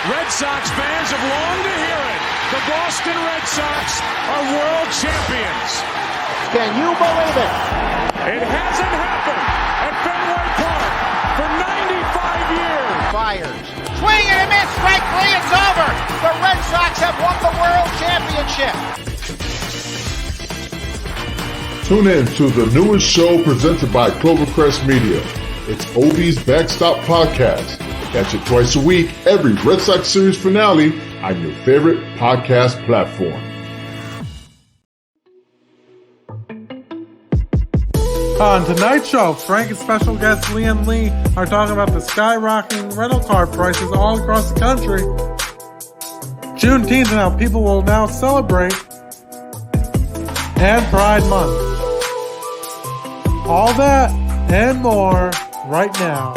Red Sox fans have longed to hear it. The Boston Red Sox are world champions. Can you believe it? It hasn't happened at Fenway Park for 95 years. Fires. Swing and a miss. Strike three. It's over. The Red Sox have won the world championship. Tune in to the newest show presented by Clovercrest Media. It's Obie's Backstop Podcast. Catch it twice a week, every Red Sox series finale on your favorite podcast platform. On tonight's show, Frank and special guest Lien and Lee are talking about the skyrocketing rental car prices all across the country, Juneteenth and how people will now celebrate, and Pride Month. All that and more right now.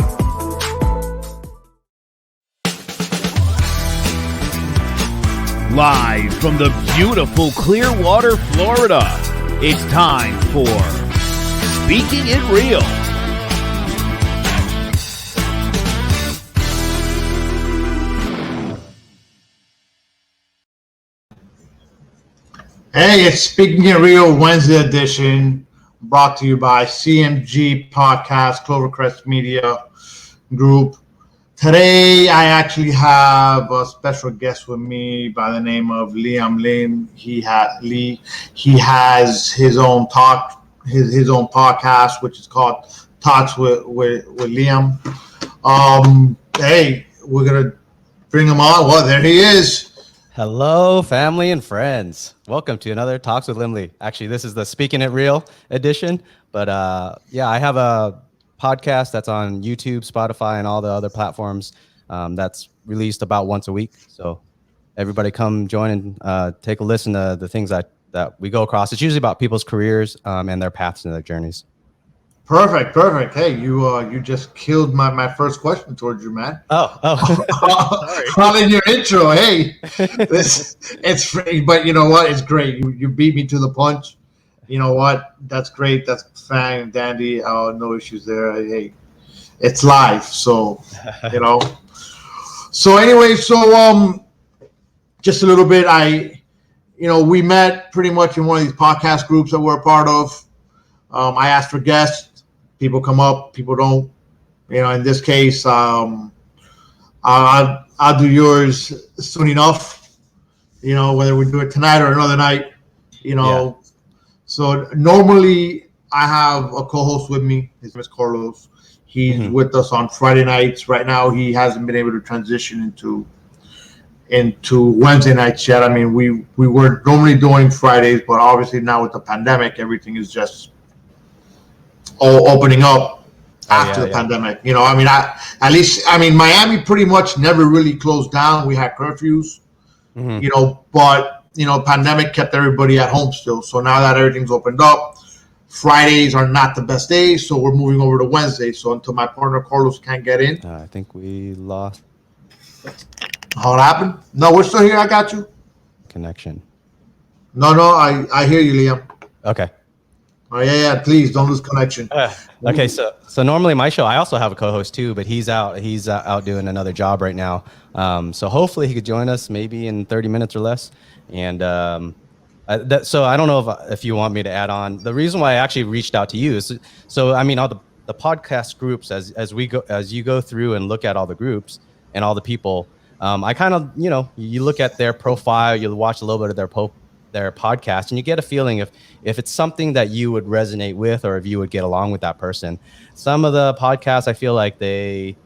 Live from the beautiful Clearwater, Florida, it's time for Speaking It Real. Hey, it's Speaking It Real Wednesday edition, brought to you by CMG Podcast, Clovercrest Media Group. Today, I actually have a special guest with me by the name of Lien. He has his own his own podcast, which is called Talks with Lien. Hey, we're gonna bring him on. Well, there he is. Hello, family and friends. Welcome to another Talks with Lee. Actually, this is the Speaking It Real edition, but I have a podcast that's on YouTube, Spotify, and all the other platforms that's released about once a week. So everybody come join and take a listen to the things that we go across. It's usually about people's careers and their paths and their journeys. Perfect. Hey, you just killed my first question towards you, man. Oh. All in your intro. Hey, it's free, but you know what? It's great. You beat me to the punch. You know what? That's great. That's fine and dandy. Oh, no issues there. Hey, it's live, so you know. So anyway, just a little bit. We met pretty much in one of these podcast groups that we're a part of. I asked for guests. People come up. People don't. In this case, I'll do yours soon enough. Whether we do it tonight or another night. Yeah. So normally I have a co-host with me. His name is Carlos. He's with us on Friday nights. Right now, he hasn't been able to transition into Wednesday nights yet. I mean, we were normally doing Fridays, but obviously now with the pandemic, everything is just all opening up after the pandemic. Miami pretty much never really closed down. We had curfews, but pandemic kept everybody at home still. So now that everything's opened up, Fridays are not the best days, so we're moving over to Wednesday. So until my partner Carlos can't get in. I think we lost What happened? No, we're still here. I got you. connection. No, I hear you, Liam. Okay. Oh, yeah, please don't lose connection. Okay, so normally my show, I also have a co-host too, but he's out doing another job right now. So hopefully he could join us maybe in 30 minutes or less. And so I don't know if you want me to add on. The reason why I actually reached out to you is all the podcast groups as you go through and look at all the groups and all the people. I kind of you look at their profile, you watch a little bit of their podcast, and you get a feeling if it's something that you would resonate with or if you would get along with that person. Some of the podcasts, I feel like they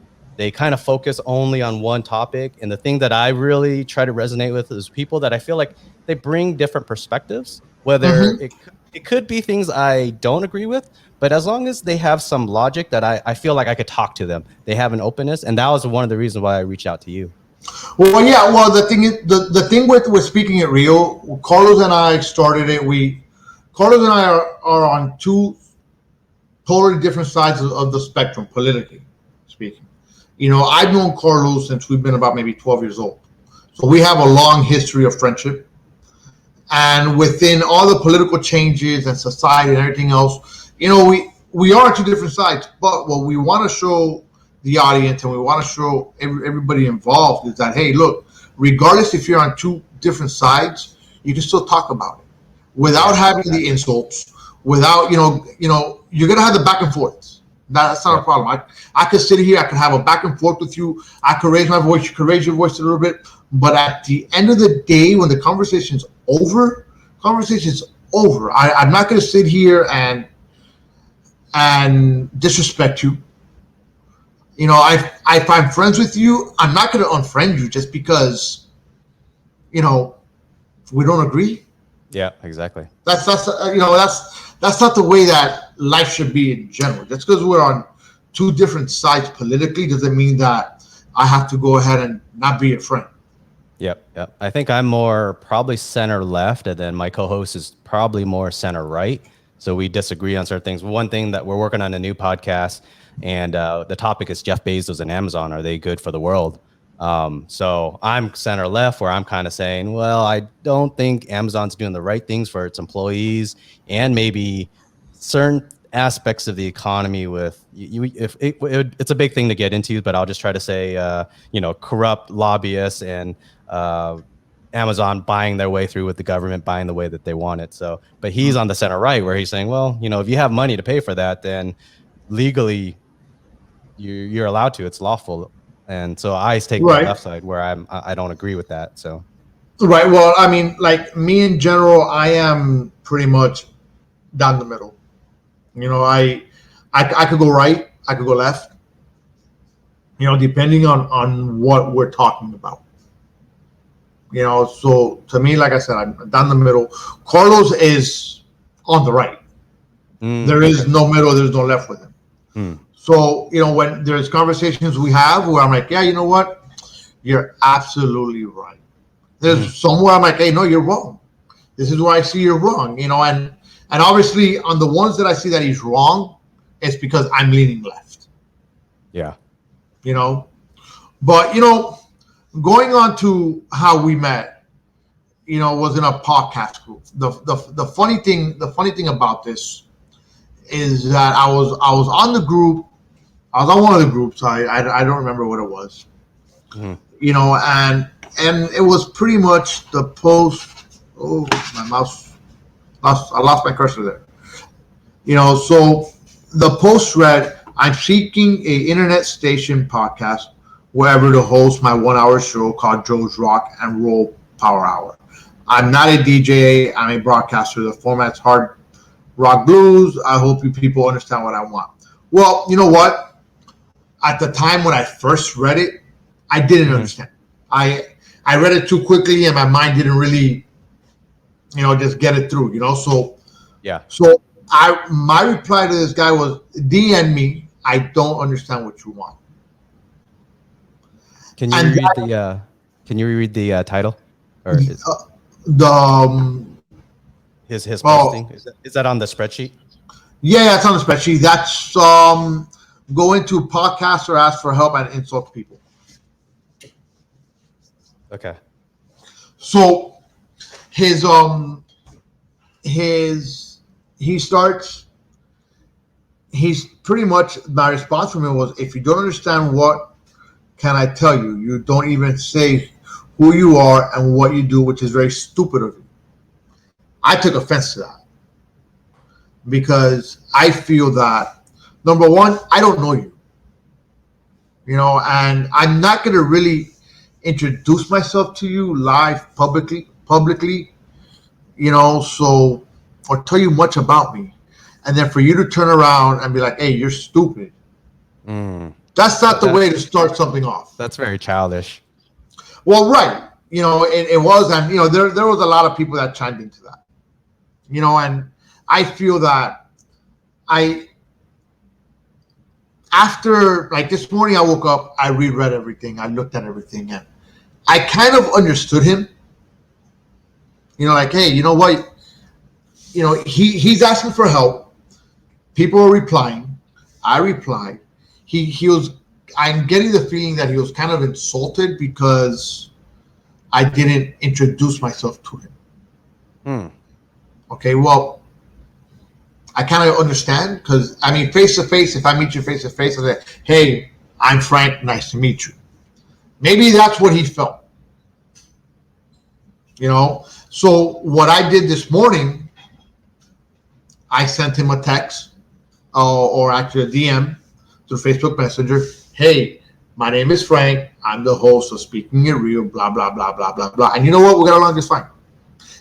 kind of focus only on one topic. And the thing that I really try to resonate with is people that I feel like they bring different perspectives, whether it could be things I don't agree with, but as long as they have some logic that I feel like I could talk to them, they have an openness. And that was one of the reasons why I reached out to you. Well, yeah. Well, the thing is, the thing with Speaking It Real, Carlos and I started it. Carlos and I are on two totally different sides of the spectrum, politically speaking. I've known Carlos since we've been about maybe 12 years old. So we have a long history of friendship. And within all the political changes and society and everything else, we are on two different sides. But what we want to show the audience and we want to show everybody involved is that, hey, look, regardless if you're on two different sides, you can still talk about it without having the insults, without, you're going to have the back and forths. That's not a problem. I could sit here, I could have a back and forth with you. I could raise my voice, you could raise your voice a little bit. But at the end of the day, when the conversation's over, I'm not going to sit here and disrespect you. If I'm friends with you, I'm not going to unfriend you just because, we don't agree. Yeah, exactly. That's not the way that life should be in general. Just because we're on two different sides politically doesn't mean that I have to go ahead and not be your friend. Yep. I think I'm more probably center left, and then my co-host is probably more center right. So we disagree on certain things. One thing that we're working on a new podcast, and the topic is Jeff Bezos and Amazon. Are they good for the world? So I'm center left, where I'm kind of saying, well, I don't think Amazon's doing the right things for its employees, and maybe certain aspects of the economy with it's a big thing to get into, but I'll just try to say, corrupt lobbyists and Amazon buying their way through with the government buying the way that they want it. So, but he's on the center right, where he's saying, well, if you have money to pay for that, then legally you're allowed to. It's lawful. And so I take the left side, where I don't agree with that. So, right. Well, I mean, like me in general, I am pretty much down the middle. I could go right, I could go left. Depending on what we're talking about. So to me, like I said, I'm down the middle. Carlos is on the right. There is no middle, there's no left with him. So, when there's conversations we have where I'm like, yeah, you know what? You're absolutely right. There's somewhere I'm like, hey, no, you're wrong. This is where I see you're wrong, and obviously on the ones that I see that he's wrong, it's because I'm leaning left. Yeah. But, going on to how we met, was in a podcast group. The funny thing about this is that I was on the group. I was on one of the groups. I don't remember what it was. And it was pretty much the post. Oh, my mouse! I lost my cursor there. So the post read, "I'm seeking a internet station podcast wherever to host my 1-hour show called Joe's Rock and Roll Power Hour. I'm not a DJ. I'm a broadcaster. The format's hard rock blues. I hope you people understand what I want." Well, you know what? At the time when I first read it, I didn't understand. I read it too quickly, and my mind didn't really, just get it through. So yeah. So my reply to this guy was, DM me. I don't understand what you want. Can you read the title? Or his posting? Is that on the spreadsheet? Yeah, it's on the spreadsheet. That's go into podcasts or ask for help and insult people. Okay. So he starts. He's pretty much, my response from him was, if you don't understand, what can I tell you? You don't even say who you are and what you do, which is very stupid of you. I took offense to that because I feel that, number one, I don't know you, and I'm not going to really introduce myself to you live publicly, so, or tell you much about me. And then for you to turn around and be like, hey, you're stupid. That's not the way to start something off. That's very childish. Well, right. It was, and, there was a lot of people that chimed into that. And I feel that after, like this morning I woke up, I reread everything, I looked at everything, and I kind of understood him. Like, hey, you know what? He's asking for help. People are replying. I replied. I'm getting the feeling that he was kind of insulted because I didn't introduce myself to him. Okay, well, I kind of understand because, face to face, if I meet you face to face, I say, hey, I'm Frank. Nice to meet you. Maybe that's what he felt. So what I did this morning, I sent him a text or actually a DM through Facebook Messenger. Hey, my name is Frank. I'm the host of Speaking It Real, blah, blah, blah, blah, blah, blah. And you know what? We got along just fine.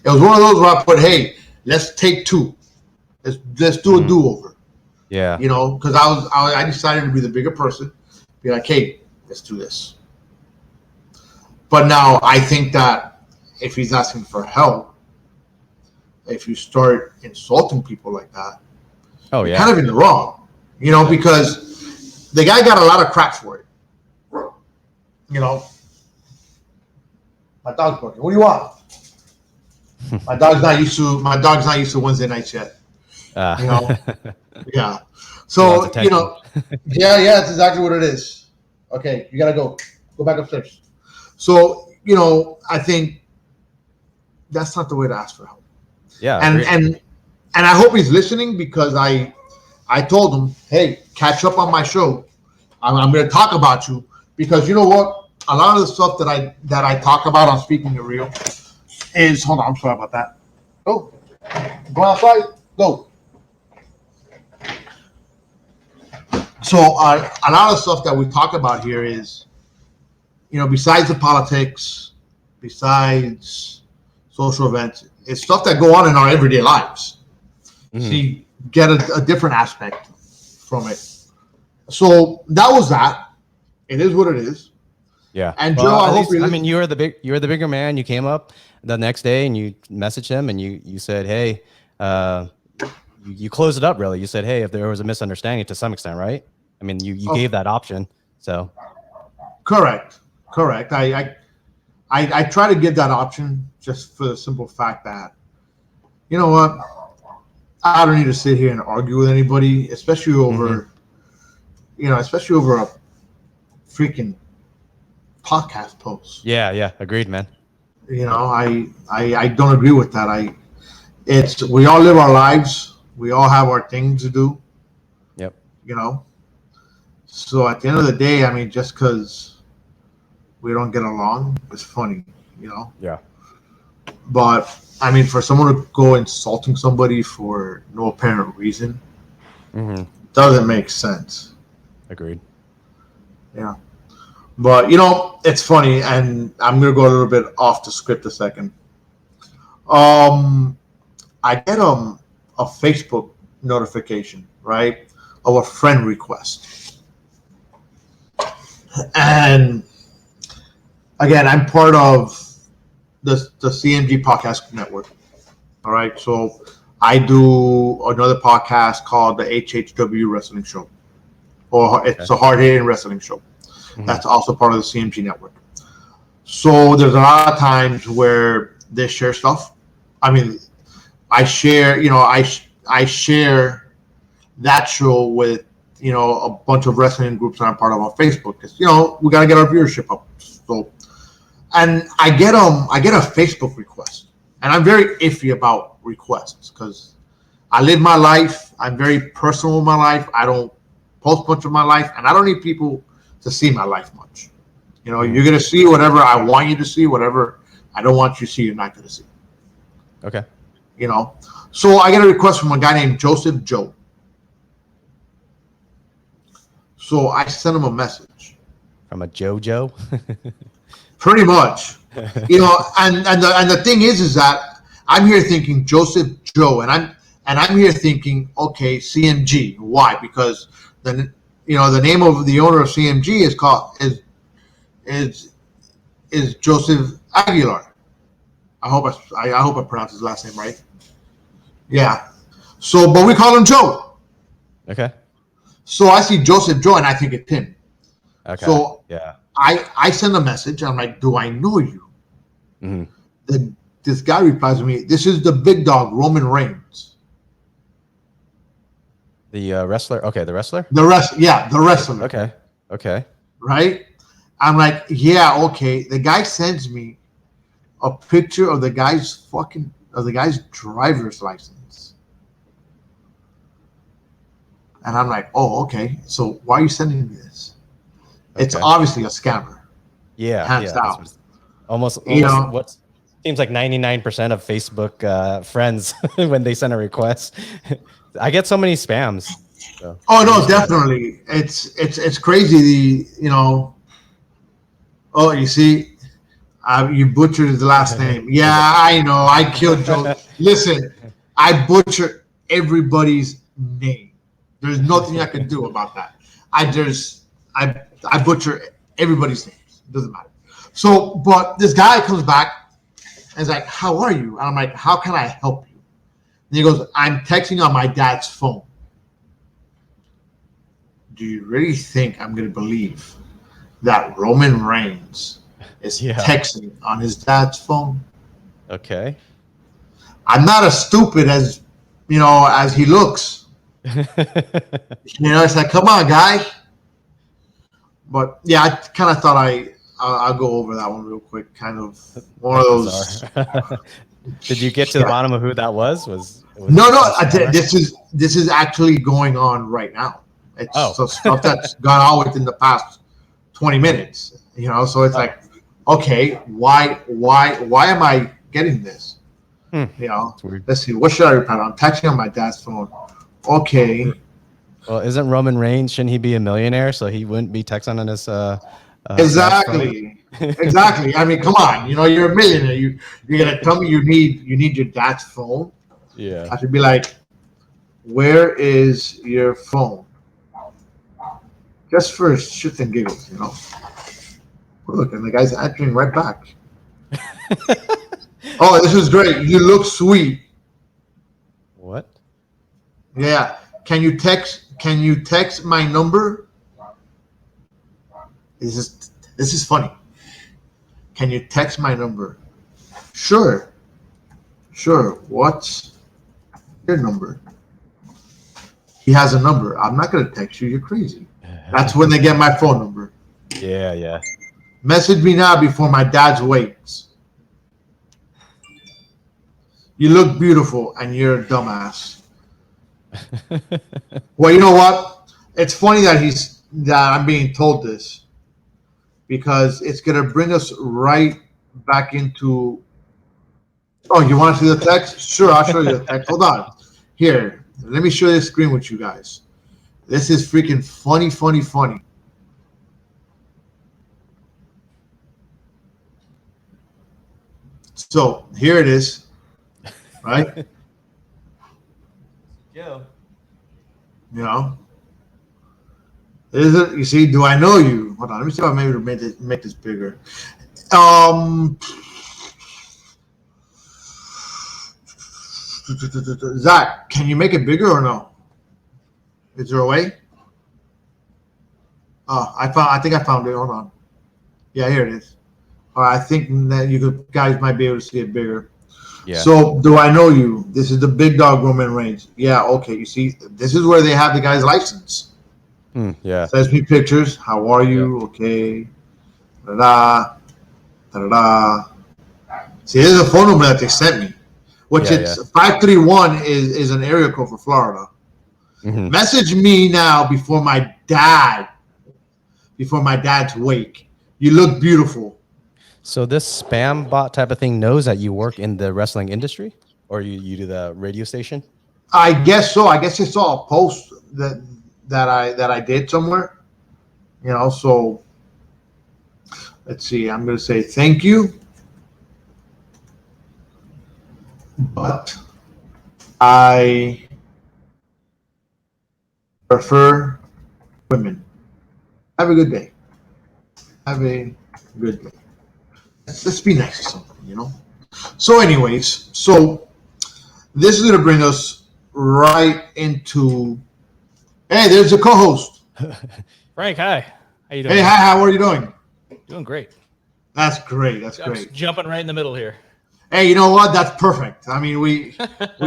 It was one of those where I put, hey, let's take two. Let's do a do-over. Yeah. Because I decided to be the bigger person. Be like, hey, let's do this. But now I think that if he's asking for help, if you start insulting people like that, you're kind of in the wrong, because the guy got a lot of crap for it. My dog's barking. What do you want? My dog's not used to Wednesday nights yet. Yeah. So yeah, that's exactly what it is. Okay, you gotta go back upstairs. So I think that's not the way to ask for help. Yeah. And I hope he's listening, because I told him, hey, catch up on my show. I'm going to talk about you, because you know what? A lot of the stuff that I talk about on Speaking It Real is, hold on, I'm sorry about that. Go outside. Go. So a lot of stuff that we talk about here is, besides the politics, besides social events, it's stuff that go on in our everyday lives. Mm-hmm. So you get a different aspect from it. So that was that. It is what it is. Yeah. And Joe, I hope you were the bigger man. You came up the next day and you messaged him and you said, hey, you closed it up really. You said, hey, if there was a misunderstanding to some extent, right? I mean, you gave that option. So correct. I try to give that option just for the simple fact that, you know what, I don't need to sit here and argue with anybody, especially over, especially over a freaking podcast post. Yeah, agreed, man. I don't agree with that. We all live our lives. We all have our things to do. Yep. So at the end of the day, I mean, just because we don't get along, it's funny, Yeah. But I mean, for someone to go insulting somebody for no apparent reason doesn't make sense. Agreed. Yeah. But it's funny, and I'm gonna go a little bit off the script a second. I get a Facebook notification, right, of a friend request, and again, I'm part of the CMG Podcast Network. All right, so I do another podcast called the HHW Wrestling Show, or it's a hard hitting wrestling show. That's also part of the CMG Network. So there's a lot of times where they share stuff. I mean, I share, I share that show with, a bunch of wrestling groups that I'm part of on Facebook, because, we got to get our viewership up. So, and I get a Facebook request, and I'm very iffy about requests because I live my life. I'm very personal with my life. I don't post much of my life, and I don't need people to see my life much. You're going to see whatever I want you to see. Whatever I don't want you to see, you're not going to see. Okay. So I get a request from a guy named Joseph Joe. So I sent him a message. From a JoJo? Pretty much. And the thing is that I'm here thinking Joseph Joe, and I'm here thinking, okay, CMG. Why? Because the name of the owner of CMG is Joseph Aguilar. I hope I pronounced his last name right. Yeah. So, but we call him Joe. Okay. So I see Joseph Joe, and I think it's him. Okay. So yeah, I send a message. I'm like, do I know you? Mm-hmm. This guy replies to me, this is the big dog, Roman Reigns. The wrestler? Okay, the wrestler? The wrestler. Okay. Right? I'm like, yeah, okay. The guy sends me a picture of the guy's driver's license. And I'm like, oh, okay. So why are you sending me this? It's Okay. obviously a scammer. Yeah, hands that's down. almost You know- what seems like 99% of Facebook friends when they send a request. I get so many spams. So. Oh no, definitely. It's crazy. Oh, you see, you butchered his last name. Yeah, I know. I killed Joe. Listen, I butchered everybody's name. There's nothing I can do about that. I butcher everybody's names. It doesn't matter. So, but this guy comes back and is like, "How are you?" And I'm like, "How can I help you?" And he goes, "I'm texting on my dad's phone." Do you really think I'm going to believe that Roman Reigns is texting on his dad's phone? Okay. I'm not as stupid as he looks. It's like, come on, guy. But yeah, I kind of thought I'll go over that one real quick. Kind of one of those. Did you get to the bottom of who that was? No. This is actually going on right now. It's stuff that's gone on within the past 20 minutes. So it's like, okay, why am I getting this? Let's see. What should I reply? I'm texting on my dad's phone. Okay. Well, isn't Roman Reigns? Shouldn't he be a millionaire so he wouldn't be texting on his? Exactly. Exactly. I mean, come on. You're a millionaire. You're gonna tell me you need your dad's phone? Yeah. I should be like, where is your phone? Just for shits and giggles, Look, and the guy's answering right back. Oh, this is great. You look sweet. What? Yeah. Can you text my number? This is funny. Can you text my number? Sure. What's your number? He has a number. I'm not gonna text you. You're crazy. That's when they get my phone number. Yeah. Message me now before my dad's wakes. You look beautiful and you're a dumbass. Well, you know what? It's funny that I'm being told this because it's gonna bring us right back into. Oh, you want to see the text? Sure, I'll show you the text. Hold on. Here, let me share this screen with you guys. This is freaking funny. So here it is, right? Is it? You see? Do I know you? Hold on. Let me see if I'm able to make this bigger. Zach, can you make it bigger or no? Is there a way? Oh, I think I found it. Hold on. Yeah, here it is. All right, I think that guys might be able to see it bigger. Yeah. So, do I know you? This is the big dog Roman Reigns. Yeah, okay. You see, this is where they have the guy's license. Yeah. Sends me pictures. How are you? Yeah. Okay. Da-da-da. See, this is a phone number that they sent me, which it's 531 is an area code for Florida. Mm-hmm. Message me now before my dad's wake. You look beautiful. So this spam bot type of thing knows that you work in the wrestling industry, or you do the radio station? I guess so. I guess I saw a post that I did somewhere. So let's see. I'm going to say thank you, but I prefer women. Have a good day. Have a good day. Let's be nice to someone, So anyways, this is going to bring us right into, hey, there's a co-host. Frank, hi. How you doing? Hey, hi, how are you doing? Doing great. That's great. I'm just jumping right in the middle here. Hey, you know what? That's perfect. I mean, we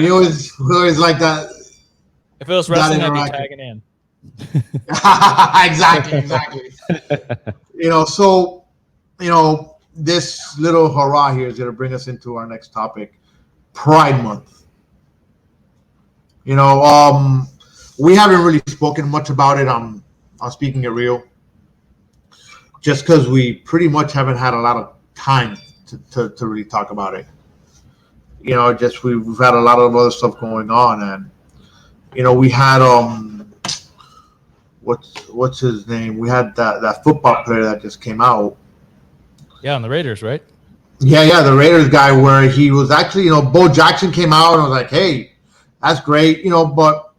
always like that. If it was wrestling, I'd be tagging in. Exactly. This little hurrah here is going to bring us into our next topic, Pride Month. We haven't really spoken much about it on Speaking It Real. just because we pretty much haven't had a lot of time to really talk about it. Just we've had a lot of other stuff going on, and we had what's his name? We had that football player that just came out. Yeah, on the Raiders, right? Yeah, the Raiders guy, where he was actually, Bo Jackson came out and was like, "Hey, that's great," but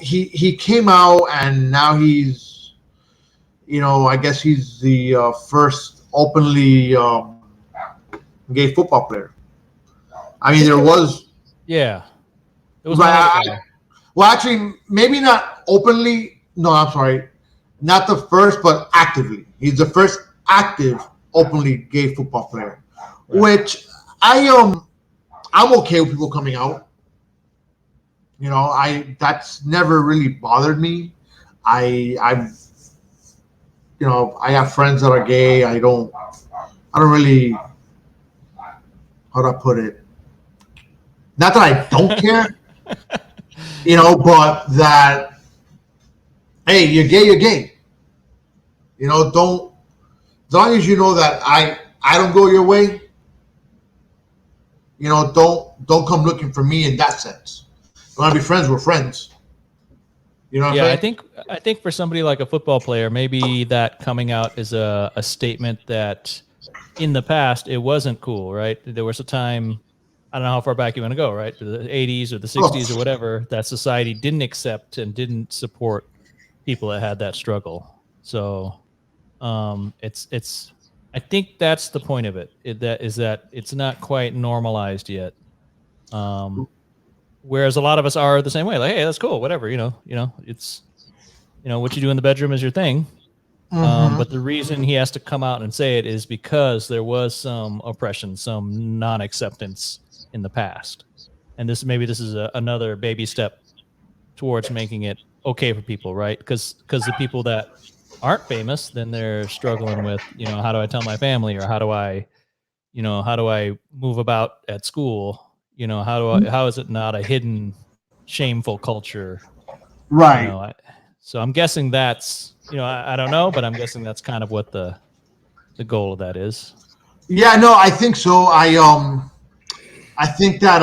he came out and now he's, I guess he's the first openly gay football player. I mean, there was. Yeah. It was well, actually, maybe not openly. No, I'm sorry. Not the first, but actively. He's the first active, openly gay football player, right. Which I'm okay with people coming out. That's never really bothered me. I have friends that are gay. I don't really, how do I put it? Not that I don't care, but that, hey, you're gay. Don't, as long as you know that I don't go your way, don't come looking for me in that sense. If you want to be friends, we're friends. What I'm saying? I think for somebody like a football player, maybe that coming out is a statement that in the past it wasn't cool, right? There was a time, I don't know how far back you want to go, right? The 80s or the 60s or whatever, that society didn't accept and didn't support people that had that struggle. So it's I think that's the point of it. That it's not quite normalized yet. Whereas a lot of us are the same way, like, hey, that's cool, whatever, it's, what you do in the bedroom is your thing. Mm-hmm. But the reason he has to come out and say it is because there was some oppression, some non-acceptance in the past. And this is another baby step towards making it okay for people, right? Because the people that aren't famous, then they're struggling with, how do I tell my family, or how do I move about at school? How is it not a hidden, shameful culture? Right. So I'm guessing that's, I don't know, but I'm guessing that's kind of what the goal of that is. Yeah, no, I think so. I think that,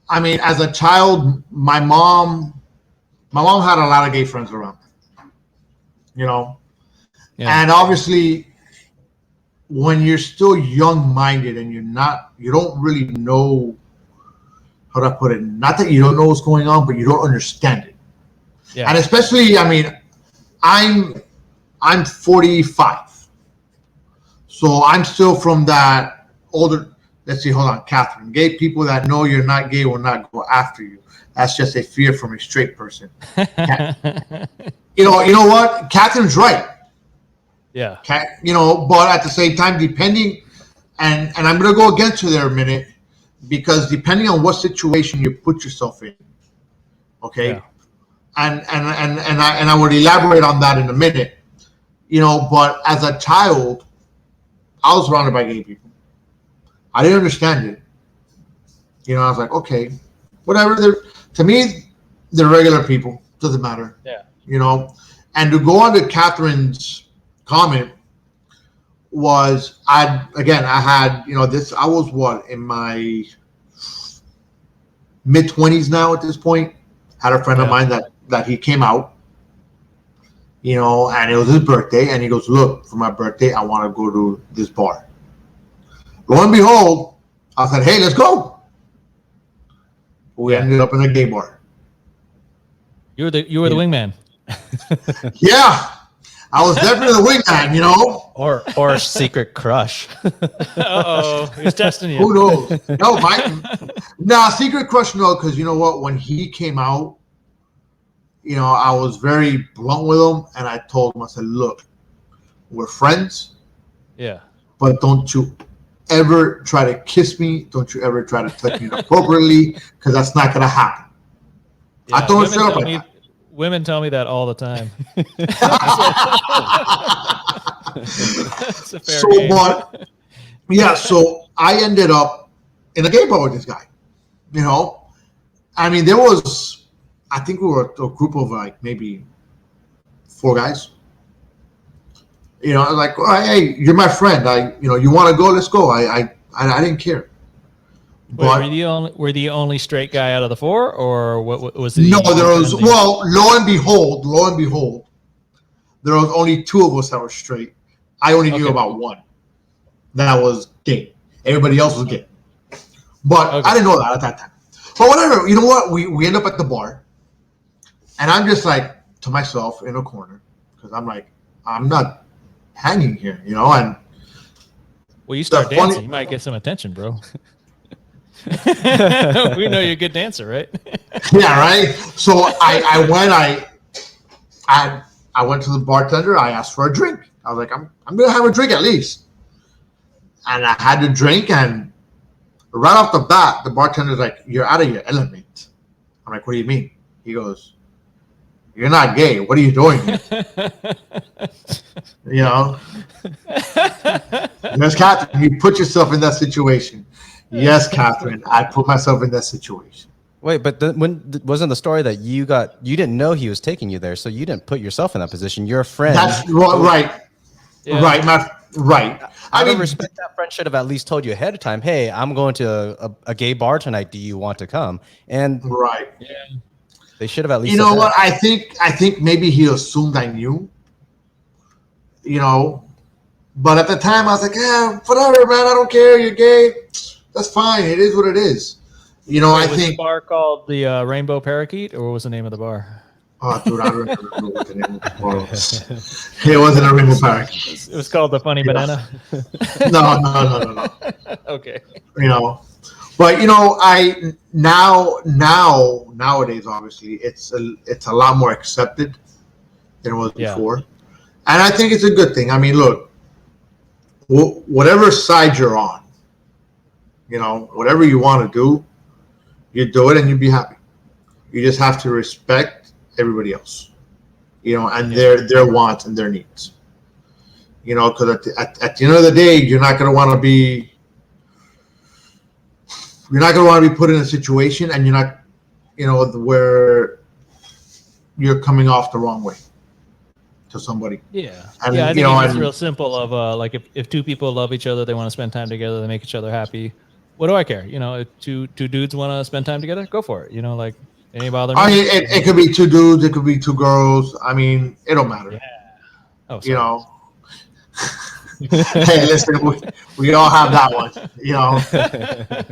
I mean, as a child, my mom had a lot of gay friends around, Yeah. And obviously, when you're still young-minded and you don't really know how to put it. Not that you don't know what's going on, but you don't understand it. Yeah. And especially, I mean, I'm 45, so I'm still from that older. Let's see, hold on, Catherine. Gay people that know you're not gay will not go after you. That's just a fear from a straight person. You know what? Catherine's right. Yeah. But at the same time, depending, and I'm going to go against her there a minute, because depending on what situation you put yourself in, okay, yeah. and I would elaborate on that in a minute, But as a child, I was surrounded by gay people. I didn't understand it. I was like, okay, whatever. To me, they're regular people. Doesn't matter. Yeah. And to go on to Catherine's comment was, I had, I was what, in my mid-20s now at this point. Had a friend of mine that he came out, and it was his birthday, and he goes, look, for my birthday, I want to go to this bar. Lo and behold, I said, hey, let's go. We ended up in a gay bar. You were the wingman. Yeah. I was definitely the wingman, Or a secret crush. Uh-oh. He was testing you. Who knows? No, secret crush, no, because you know what? When he came out, I was very blunt with him, and I told him, I said, look, we're friends. Yeah. But don't you ever try to kiss me. Don't you ever try to touch me appropriately, because that's not going to happen. Yeah, I told him like that. Women tell me that all the time. That's a fair game. But yeah, so I ended up in a gay bar with this guy. I mean, there was, I think we were a group of like maybe 4 guys. You know, like, well, hey, you're my friend. You want to go? Let's go. I didn't care. But were the only straight guy out of the four, or what was the? No, there was. Well, lo and behold, there was only two of us that were straight. I only knew about one. That was gay. Everybody else was gay. But I didn't know that at that time. But whatever. You know what? We end up at the bar, and I'm just like to myself in a corner because I'm like, I'm not hanging here, you know. And well, you start dancing, you might get some attention, bro. We know you're a good dancer, right? Yeah, right. So I went to the bartender. I asked for a drink. I was like, I'm gonna have a drink at least. And I had the drink, and right off the bat, the bartender's like, "You're out of your element." I'm like, "What do you mean?" He goes, "You're not gay. What are you doing here?" You know. Yes, Catherine, you put yourself in that situation. Yes, Catherine, I put myself in that situation. Wait, but wasn't the story that you didn't know he was taking you there, so you didn't put yourself in that position. Your friend. That's right. Yeah. Right. I would respect that friend should have at least told you ahead of time, hey, I'm going to a gay bar tonight. Do you want to come? And right. Yeah. They should have at least. You know what? I think maybe he assumed I knew. You know. But at the time I was like, yeah, whatever, man, I don't care, you're gay. That's fine. It is what it is. You know, I think the bar called the Rainbow Parakeet, or what was the name of the bar? Oh, dude, I don't remember what the name of the bar was. It wasn't a Rainbow Parakeet. It was called the Funny Banana. No. Okay. You know, but you know, nowadays, obviously, it's a lot more accepted than it was before, and I think it's a good thing. I mean, look, whatever side you're on, you know, whatever you want to do, you do it and you be happy. You just have to respect everybody else, you know, and their wants and their needs. You know, because at the end of the day, you're not going to want to be put in a situation, and you're not, you know, where you're coming off the wrong way to somebody. Yeah. And, I think it's real simple of like if two people love each other, they want to spend time together, they make each other happy. What do I care? You know, if two dudes want to spend time together, go for it. You know, like, any bother me? I mean, it could be two dudes, it could be two girls. I mean, it don't matter. Yeah. Oh, sorry. You know. Hey, listen, we all have that one, you know.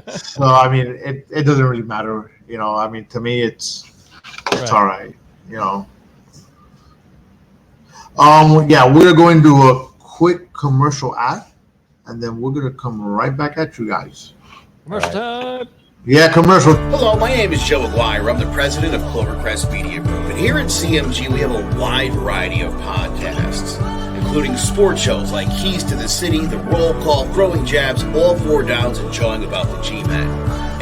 So I mean, it doesn't really matter, you know. I mean, to me, it's all right, you know. Yeah, we're going to do a quick commercial ad, and then we're gonna come right back at you guys. Commercial time. Yeah, commercial. Hello, my name is Joe Aguirre. I'm the president of Clovercrest Media Group, and here at CMG, we have a wide variety of podcasts, including sports shows like Keys to the City, The Roll Call, Throwing Jabs, All Four Downs, and Jawing About the G-Men,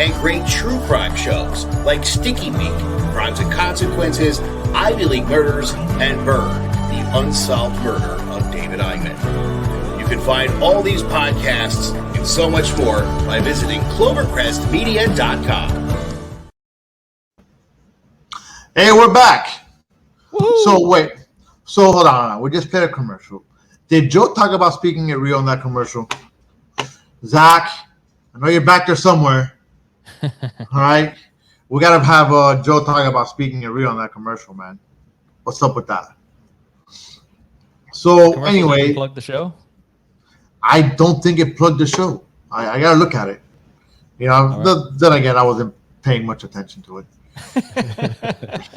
and great true crime shows like Sticky Meat, Crimes and Consequences, Ivy League Murders, and Bird, the unsolved murder of David Eichmann. You can find all these podcasts and so much more by visiting clovercrestmedia.com. Hey, we're back. Woo-hoo. So hold on. We just played a commercial. Did Joe talk about speaking it real in that commercial? Zach, I know you're back there somewhere. All right. We got to have Joe talk about speaking it real in that commercial, man. What's up with that? So anyway, plug the show. I don't think it plugged the show. I got to look at it. You know, then again, I wasn't paying much attention to it.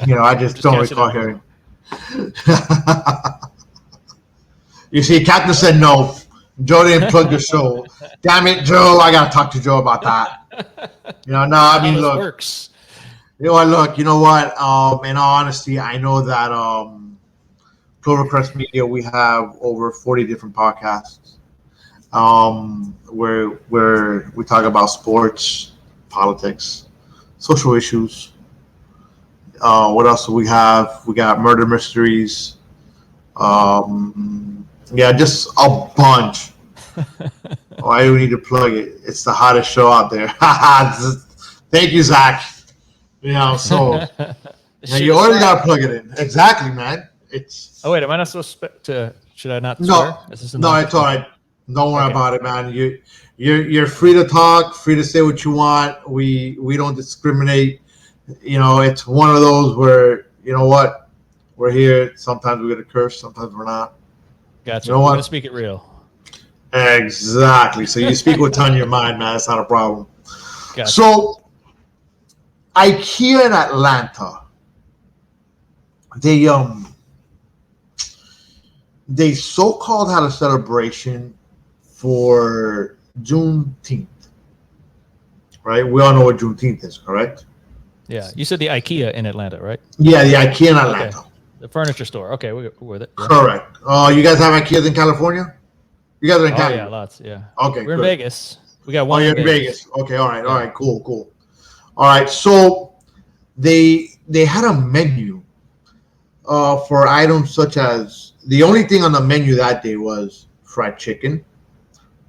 You know, I just don't recall hearing. You see, Captain said no. Joe didn't plug the show. Damn it, Joe! I gotta talk to Joe about that. You know, no, I mean, look. Works. You know, look. You know what? In all honesty, I know that Clovercrest Media, we have over 40 different podcasts. Where we talk about sports, politics, social issues. What else do we have? We got murder mysteries. Yeah, just a bunch. Why do we need to plug it? It's the hottest show out there. Thank you, Zach. You know, so you already got to plug it in. Exactly, man. It's. Oh wait, am I not supposed to Should I not No, swear? no, it's all right. Don't worry about it, man. You're free to talk, free to say what you want. We don't discriminate. You know, it's one of those where, you know what, we're here. Sometimes we're gonna curse, sometimes we're not. Gotcha. You know We're what? gonna speak it real. Exactly. So you speak what's on your mind, man. That's not a problem. Gotcha. So IKEA in Atlanta, they so-called had a celebration for Juneteenth, right? We all know what Juneteenth is, correct? Yeah, you said the IKEA in Atlanta, right? Yeah, the IKEA in Atlanta. Okay. The furniture store. Okay, we're with it. Yeah. Correct. You guys have IKEAs in California? You guys are in Oh California? yeah, lots. Yeah. Okay, We're in good. Vegas. We got Oh, one. you're in Vegas. Okay, all right, cool. All right, so they had a menu for items such as, the only thing on the menu that day was fried chicken,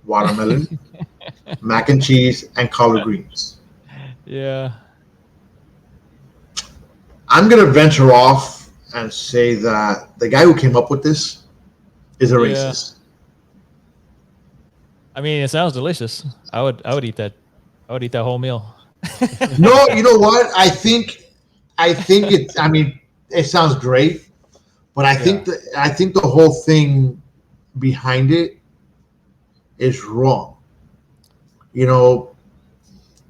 watermelon, mac and cheese, and collard greens. Yeah. I'm gonna venture off and say that the guy who came up with this is a racist. I mean, it sounds delicious. I would eat that. I would eat that whole meal. No, you know what? I think it's. I mean, it sounds great, but I think the whole thing behind it is wrong. You know,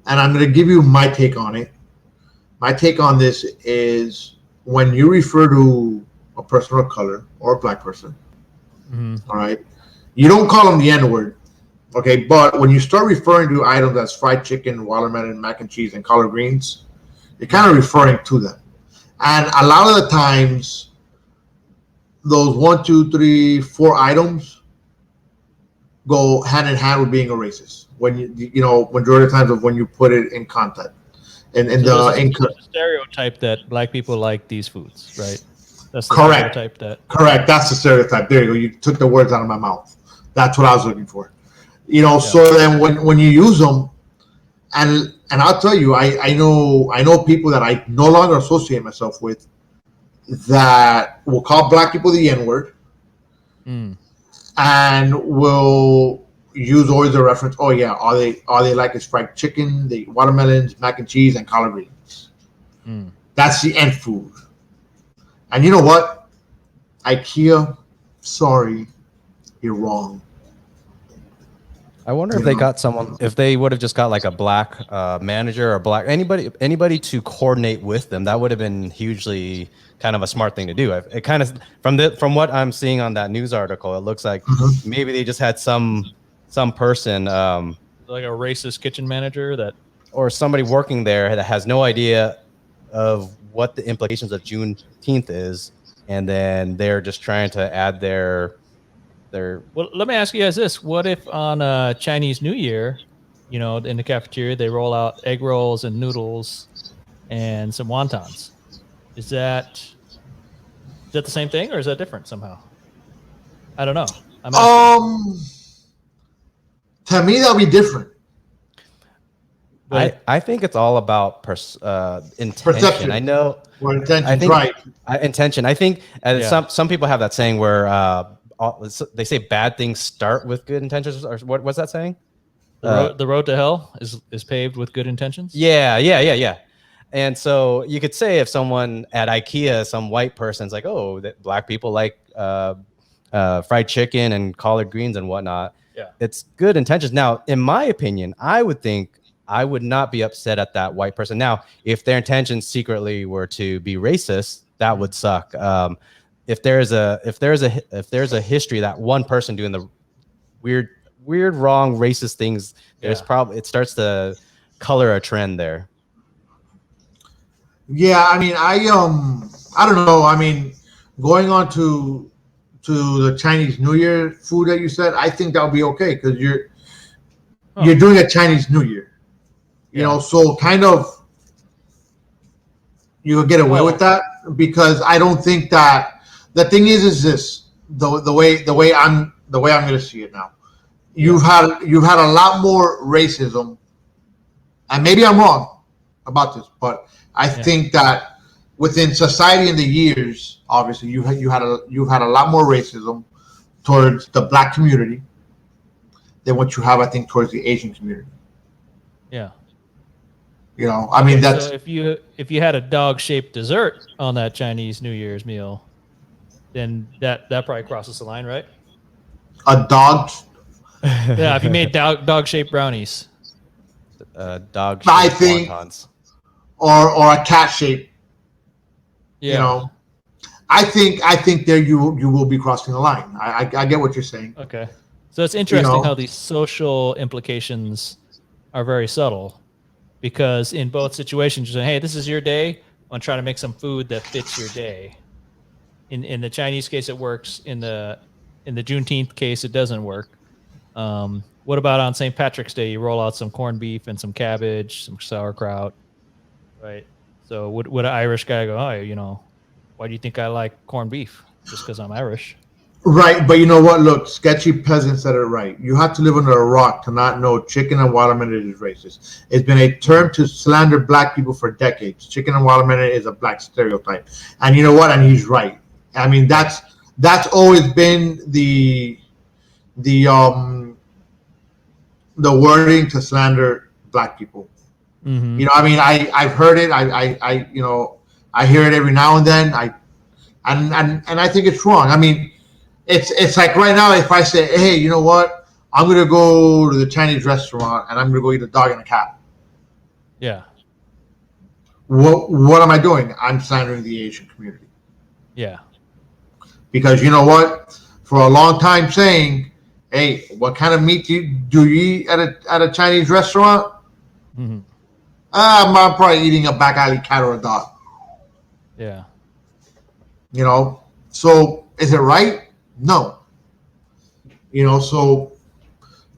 and I'm going to give you my take on it. My take on this is, when you refer to a person of color or a black person, all right, you don't call them the N-word. Okay, but when you start referring to items as fried chicken, watermelon, mac and cheese, and collard greens, you're kind of referring to them. And a lot of the times, those 1, 2, 3, 4 items go hand in hand with being a racist. When you know, majority of times of when you put it in context. And So there's a stereotype that black people like these foods, right? That's the correct. stereotype that. Correct. That's the stereotype. There you go. You took the words out of my mouth. That's what I was looking for. You know, so then when you use them, and I'll tell you, I know people that I no longer associate myself with that will call black people the N-word, and will use always a reference. Oh yeah, all they like is fried chicken, the watermelons, mac and cheese, and collard greens. That's the end food. And you know what, IKEA, sorry, you're wrong. I wonder if they got someone, if they would have just got like a black manager or black anybody to coordinate with them. That would have been hugely kind of a smart thing to do. It kind of from what I'm seeing on that news article, it looks like maybe they just had some person like a racist kitchen manager or somebody working there that has no idea of what the implications of Juneteenth is, and then they're just trying to add their. Well, let me ask you guys this: what if on Chinese New Year, you know, in the cafeteria they roll out egg rolls and noodles and some wontons? Is that the same thing, or is that different somehow? I don't know. To me, that'll be different. I think it's all about intention. Perception. I know. Or intention, right? Intention. I think some people have that saying where they say bad things start with good intentions. Or what's that saying? The road to hell is paved with good intentions. Yeah. And so you could say if someone at IKEA, some white person's like, oh, that black people like fried chicken and collard greens and whatnot. Yeah, it's good intentions. Now, in my opinion, I would not be upset at that white person. Now, if their intentions secretly were to be racist, that would suck. If there's a history that one person doing the weird, wrong, racist things, there's probably it starts to color a trend there. Yeah, I mean, I don't know. I mean, going on to the Chinese New Year food that you said, I think that'll be okay because you're doing a Chinese New Year, you know, so kind of you'll get away with that because I don't think that. The thing is this the way I'm going to see it now. You've had a lot more racism, and maybe I'm wrong about this, but I think that within society in the years, obviously you've had a lot more racism towards the black community than what you have, I think, towards the Asian community. Yeah. You know, I mean, that's so if you had a dog-shaped dessert on that Chinese New Year's meal, then that probably crosses the line, right? a dog. Yeah, if you made dog-shaped brownies. Dog-shaped I think, wontons. or a cat shape. Yeah. You know, I think there you will be crossing the line. I get what you're saying. Okay. So it's interesting how these social implications are very subtle, because in both situations you're saying, hey, this is your day, I'm trying to make some food that fits your day. In the Chinese case it works, in the Juneteenth case it doesn't work. What about on St. Patrick's Day? You roll out some corned beef and some cabbage, some sauerkraut, right? So would an Irish guy go, oh, why do you think I like corned beef? Just because I'm Irish? Right, but you know what? Look, Sketchy Peasant said it right. You have to live under a rock to not know chicken and watermelon is racist. It's been a term to slander black people for decades. Chicken and watermelon is a black stereotype. And you know what? And he's right. I mean, that's always been the wording to slander black people. Mm-hmm. You know, I mean, I've heard it. I hear it every now and then. And I think it's wrong. I mean, it's like right now, if I say, hey, you know what? I'm gonna go to the Chinese restaurant and I'm gonna go eat a dog and a cat. Yeah. What am I doing? I'm slandering the Asian community. Yeah. Because you know what? For a long time saying, hey, what kind of meat do you eat at a Chinese restaurant? Mm-hmm. I'm probably eating a back alley cat or a dog. Yeah. You know, so is it right? No. You know, so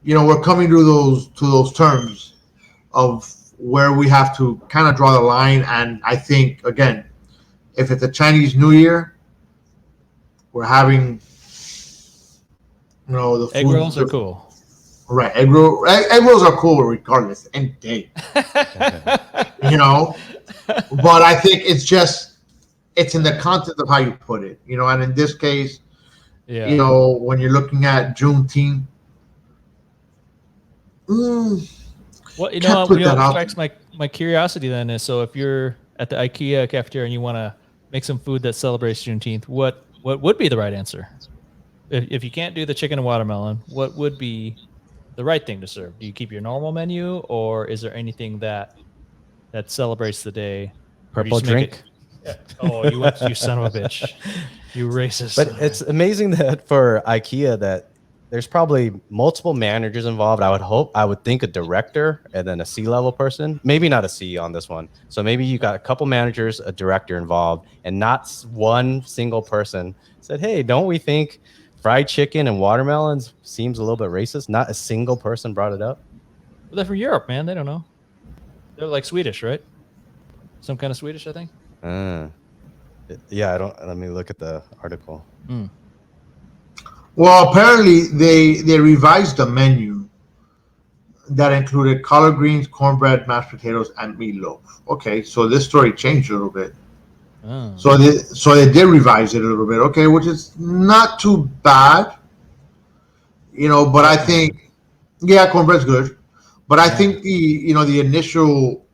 we're coming to those terms of where we have to kind of draw the line. And I think, again, if it's a Chinese New Year, we're having, the food. Egg rolls are cool. Right. Egg rolls are cool regardless, any day. But I think it's in the context of how you put it, and in this case, when you're looking at Juneteenth, what strikes my curiosity then is, so if you're at the IKEA cafeteria and you want to make some food that celebrates Juneteenth, what would be the right answer? If you can't do the chicken and watermelon, what would be the right thing to serve? Do you keep your normal menu, or is there anything that celebrates the day? Purple drink? Oh, you son of a bitch. You racist. But it's amazing that for IKEA that there's probably multiple managers involved. I would think a director and then a C-level person. Maybe not a C on this one. So maybe you got a couple managers, a director involved, and not one single person said, hey, don't we think fried chicken and watermelons seems a little bit racist? Not a single person brought it up. Well, they're from Europe, man. They don't know. They're like Swedish, right? Some kind of Swedish, I think. Yeah, let me look at the article. Well, apparently they revised the menu that included collard greens, cornbread, mashed potatoes, and meatloaf. Okay, so this story changed a little bit. Oh. So they did revise it a little bit. Okay, which is not too bad, But I think, cornbread's good, but I think the initial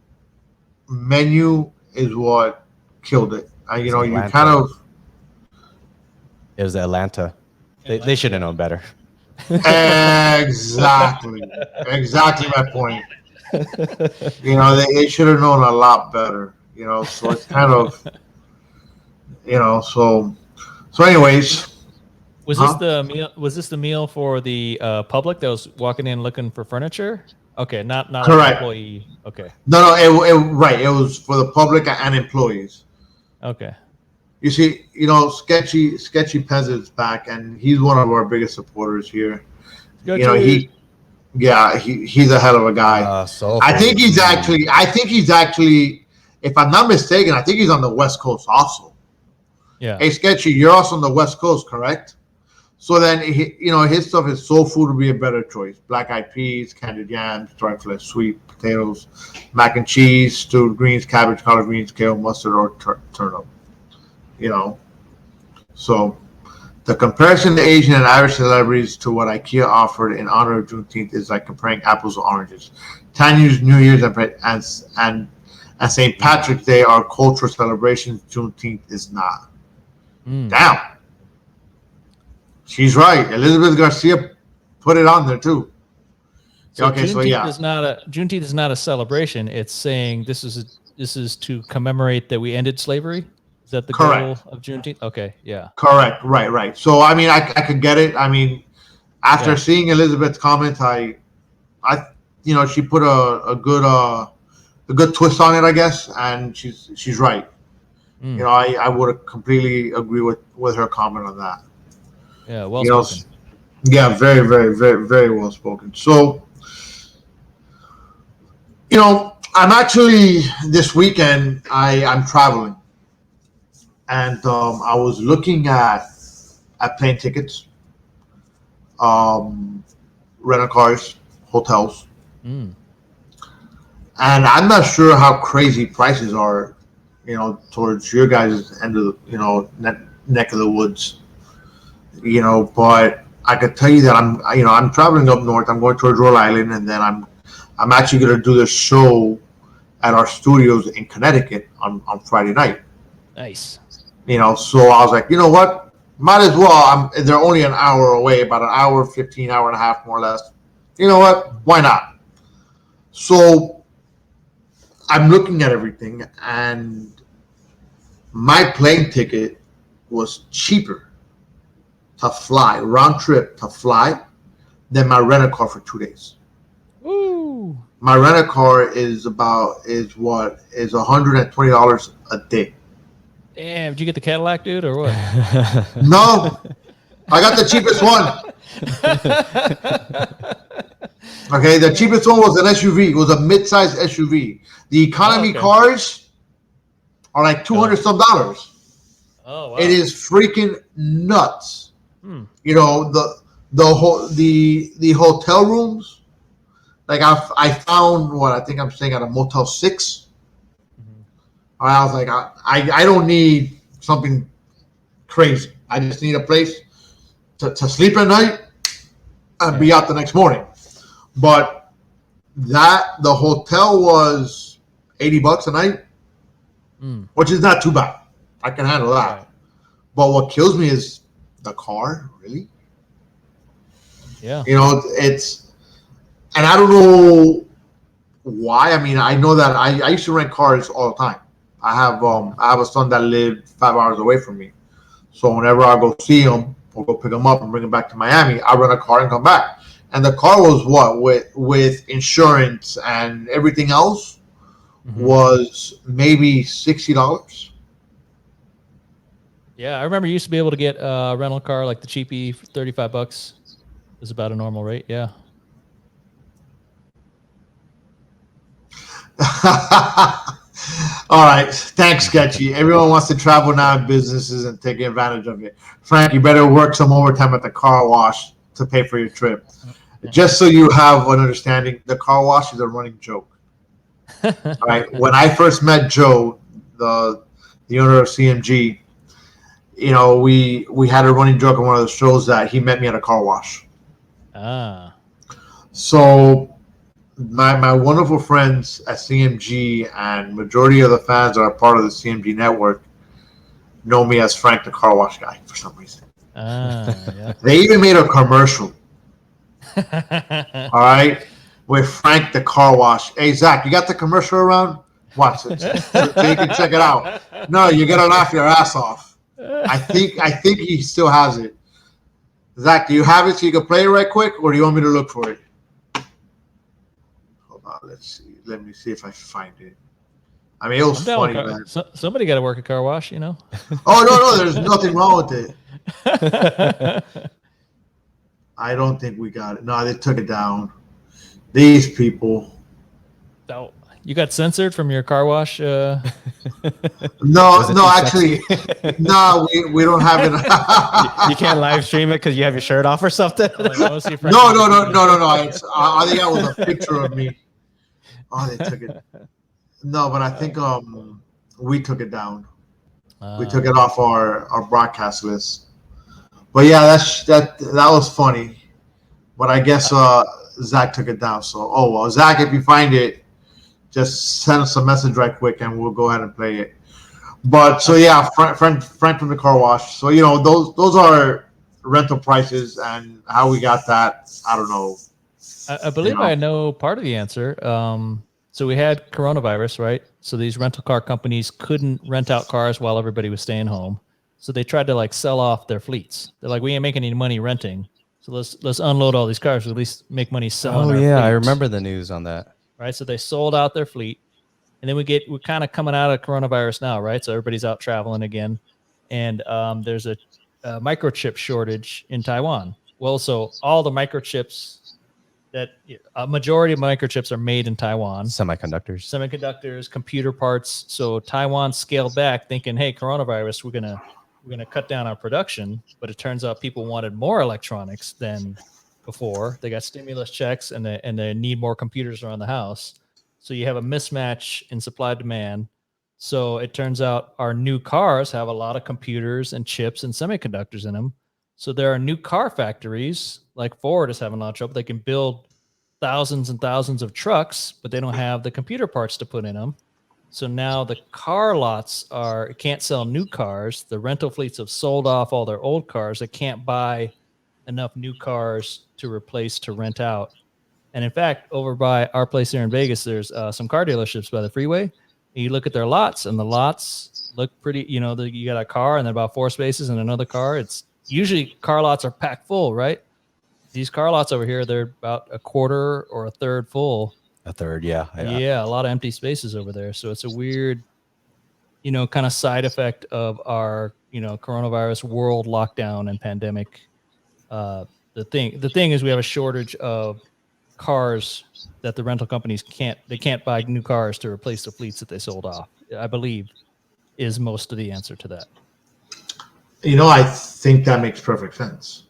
menu is what killed it. You kind of. It was Atlanta. They should have known better. Exactly my point. They should have known a lot better. So it's kind of, So anyways. Was this the meal? Was this the meal for the public that was walking in looking for furniture? Okay, not correct. An employee. Okay. No, right. It was for the public and employees. Okay. You see, Sketchy Peasant's back, and he's one of our biggest supporters here. He's a hell of a guy. I think he's actually, if I'm not mistaken, I think he's on the West Coast also. Yeah. Hey, Sketchy, you're also on the West Coast, correct? So then, his stuff is soul food would be a better choice. Black eyed peas, candied yams, dried flesh, sweet potatoes, mac and cheese, stewed greens, cabbage, collard greens, kale, mustard, or turnip. So The comparison to Asian and Irish celebrities to what IKEA offered in honor of Juneteenth is like comparing apples to oranges. Chinese New Year's and St. Patrick's Day are cultural celebrations. Juneteenth is not. Damn. She's right. Elizabeth Garcia put it on there too. So okay, Juneteenth is not a celebration. It's saying this is to commemorate that we ended slavery. Is that the goal of Juneteenth? Okay, yeah. Correct. Right. So I mean, I could get it. I mean, after seeing Elizabeth's comments, I she put a good twist on it, I guess, and she's right. You know, I would completely agree with her comment on that. Yeah, well spoken. Yeah, very, very, very, very well spoken. So, you know, I'm actually this weekend. I'm traveling, and I was looking at plane tickets, rental cars, hotels, and I'm not sure how crazy prices are, you know, towards your guys' end of the, neck of the woods, you know. But I could tell you that I'm traveling up north. I'm going towards Rhode Island, and then I'm actually going to do the show at our studios in Connecticut on Friday night. Nice. You know, so I was like, you know what? Might as well. They're only an hour away, about an hour, 15, hour and a half, more or less. You know what? Why not? So I'm looking at everything, and my plane ticket was cheaper to fly, round trip to fly, than my rental car for 2 days. Ooh. My rental car is $120 a day. Damn, did you get the Cadillac, dude, or what? No, I got the cheapest one. Okay, the cheapest one was an SUV. It was a mid-sized SUV. The economy cars are like $200 some. Oh wow! It is freaking nuts. You know, the hotel rooms. Like I found I think I'm staying at a Motel 6. I was like, I don't need something crazy. I just need a place to sleep at night and be out the next morning. But the hotel was $80 a night, which is not too bad. I can handle that. Right. But what kills me is the car, really. Yeah. You know, and I don't know why. I mean, I know that I used to rent cars all the time. I have a son that lived 5 hours away from me, so whenever I go see him or go pick him up and bring him back to Miami, I rent a car and come back. And the car was with insurance and everything else was maybe $60. Yeah, I remember you used to be able to get a rental car like the cheapie for $35 is about a normal rate. Yeah. All right. Thanks, Sketchy. Everyone wants to travel now in businesses and take advantage of it. Frank, you better work some overtime at the car wash to pay for your trip. Just so you have an understanding, the car wash is a running joke. All right. When I first met Joe, the owner of CMG, you know, we had a running joke on one of the shows that he met me at a car wash. So my wonderful friends at CMG and majority of the fans that are part of the CMG network know me as Frank the car wash guy for some reason. Yeah. They even made a commercial. All right, with Frank the car wash. Hey Zach, you got the commercial around? Watch it so you can check it out. No, you're gonna laugh your ass off. I think he still has it. Zach, do you have it so you can play it right quick, or do you want me to look for it? Hold on, let's see. Let me see if I find it. I mean, it was funny, man. Somebody got to work a car wash, you know. Oh no, there's nothing wrong with it. I don't think we got it. No, they took it down. These people. Oh, you got censored from your car wash? No, actually, no, we don't have it. You can't live stream it because you have your shirt off or something. No. I think that was a picture of me. Oh, they took it. No, but I think we took it down. We took it off our broadcast list. But yeah, that was funny. But I guess Zach took it down. So Zach, if you find it, just send us a message right quick, and we'll go ahead and play it. But so yeah, Frank from the car wash. So those are rental prices, and how we got that, I don't know. I believe I know part of the answer. So we had coronavirus, right? So these rental car companies couldn't rent out cars while everybody was staying home. So they tried to sell off their fleets. They're like, we ain't making any money renting. So let's unload all these cars, or at least make money selling. Oh yeah, fleets. I remember the news on that. Right. So they sold out their fleet. And then we're kind of coming out of coronavirus now, right? So everybody's out traveling again. And there's a microchip shortage in Taiwan. Well, so all the microchips a majority of microchips are made in Taiwan. Semiconductors, computer parts. So Taiwan scaled back thinking, hey, coronavirus, we're gonna cut down our production. But it turns out people wanted more electronics than before. They got stimulus checks and they need more computers around the house. So you have a mismatch in supply demand. So it turns out our new cars have a lot of computers and chips and semiconductors in them. So there are new car factories, like Ford is having a lot of trouble. They can build thousands and thousands of trucks, but they don't have the computer parts to put in them. So now the car lots can't sell new cars. The rental fleets have sold off all their old cars. They can't buy enough new cars to rent out. And in fact, over by our place here in Vegas, there's some car dealerships by the freeway. And you look at their lots, and the lots look pretty. You got a car and then about 4 spaces and another car. It's usually car lots are packed full, right? These car lots over here, they're about a quarter or a third full. A third, yeah. Yeah, a lot of empty spaces over there. So it's a weird, kind of side effect of our, coronavirus world lockdown and pandemic. The thing is we have a shortage of cars that the rental companies can't buy new cars to replace the fleets that they sold off, I believe, is most of the answer to that. I think that makes perfect sense.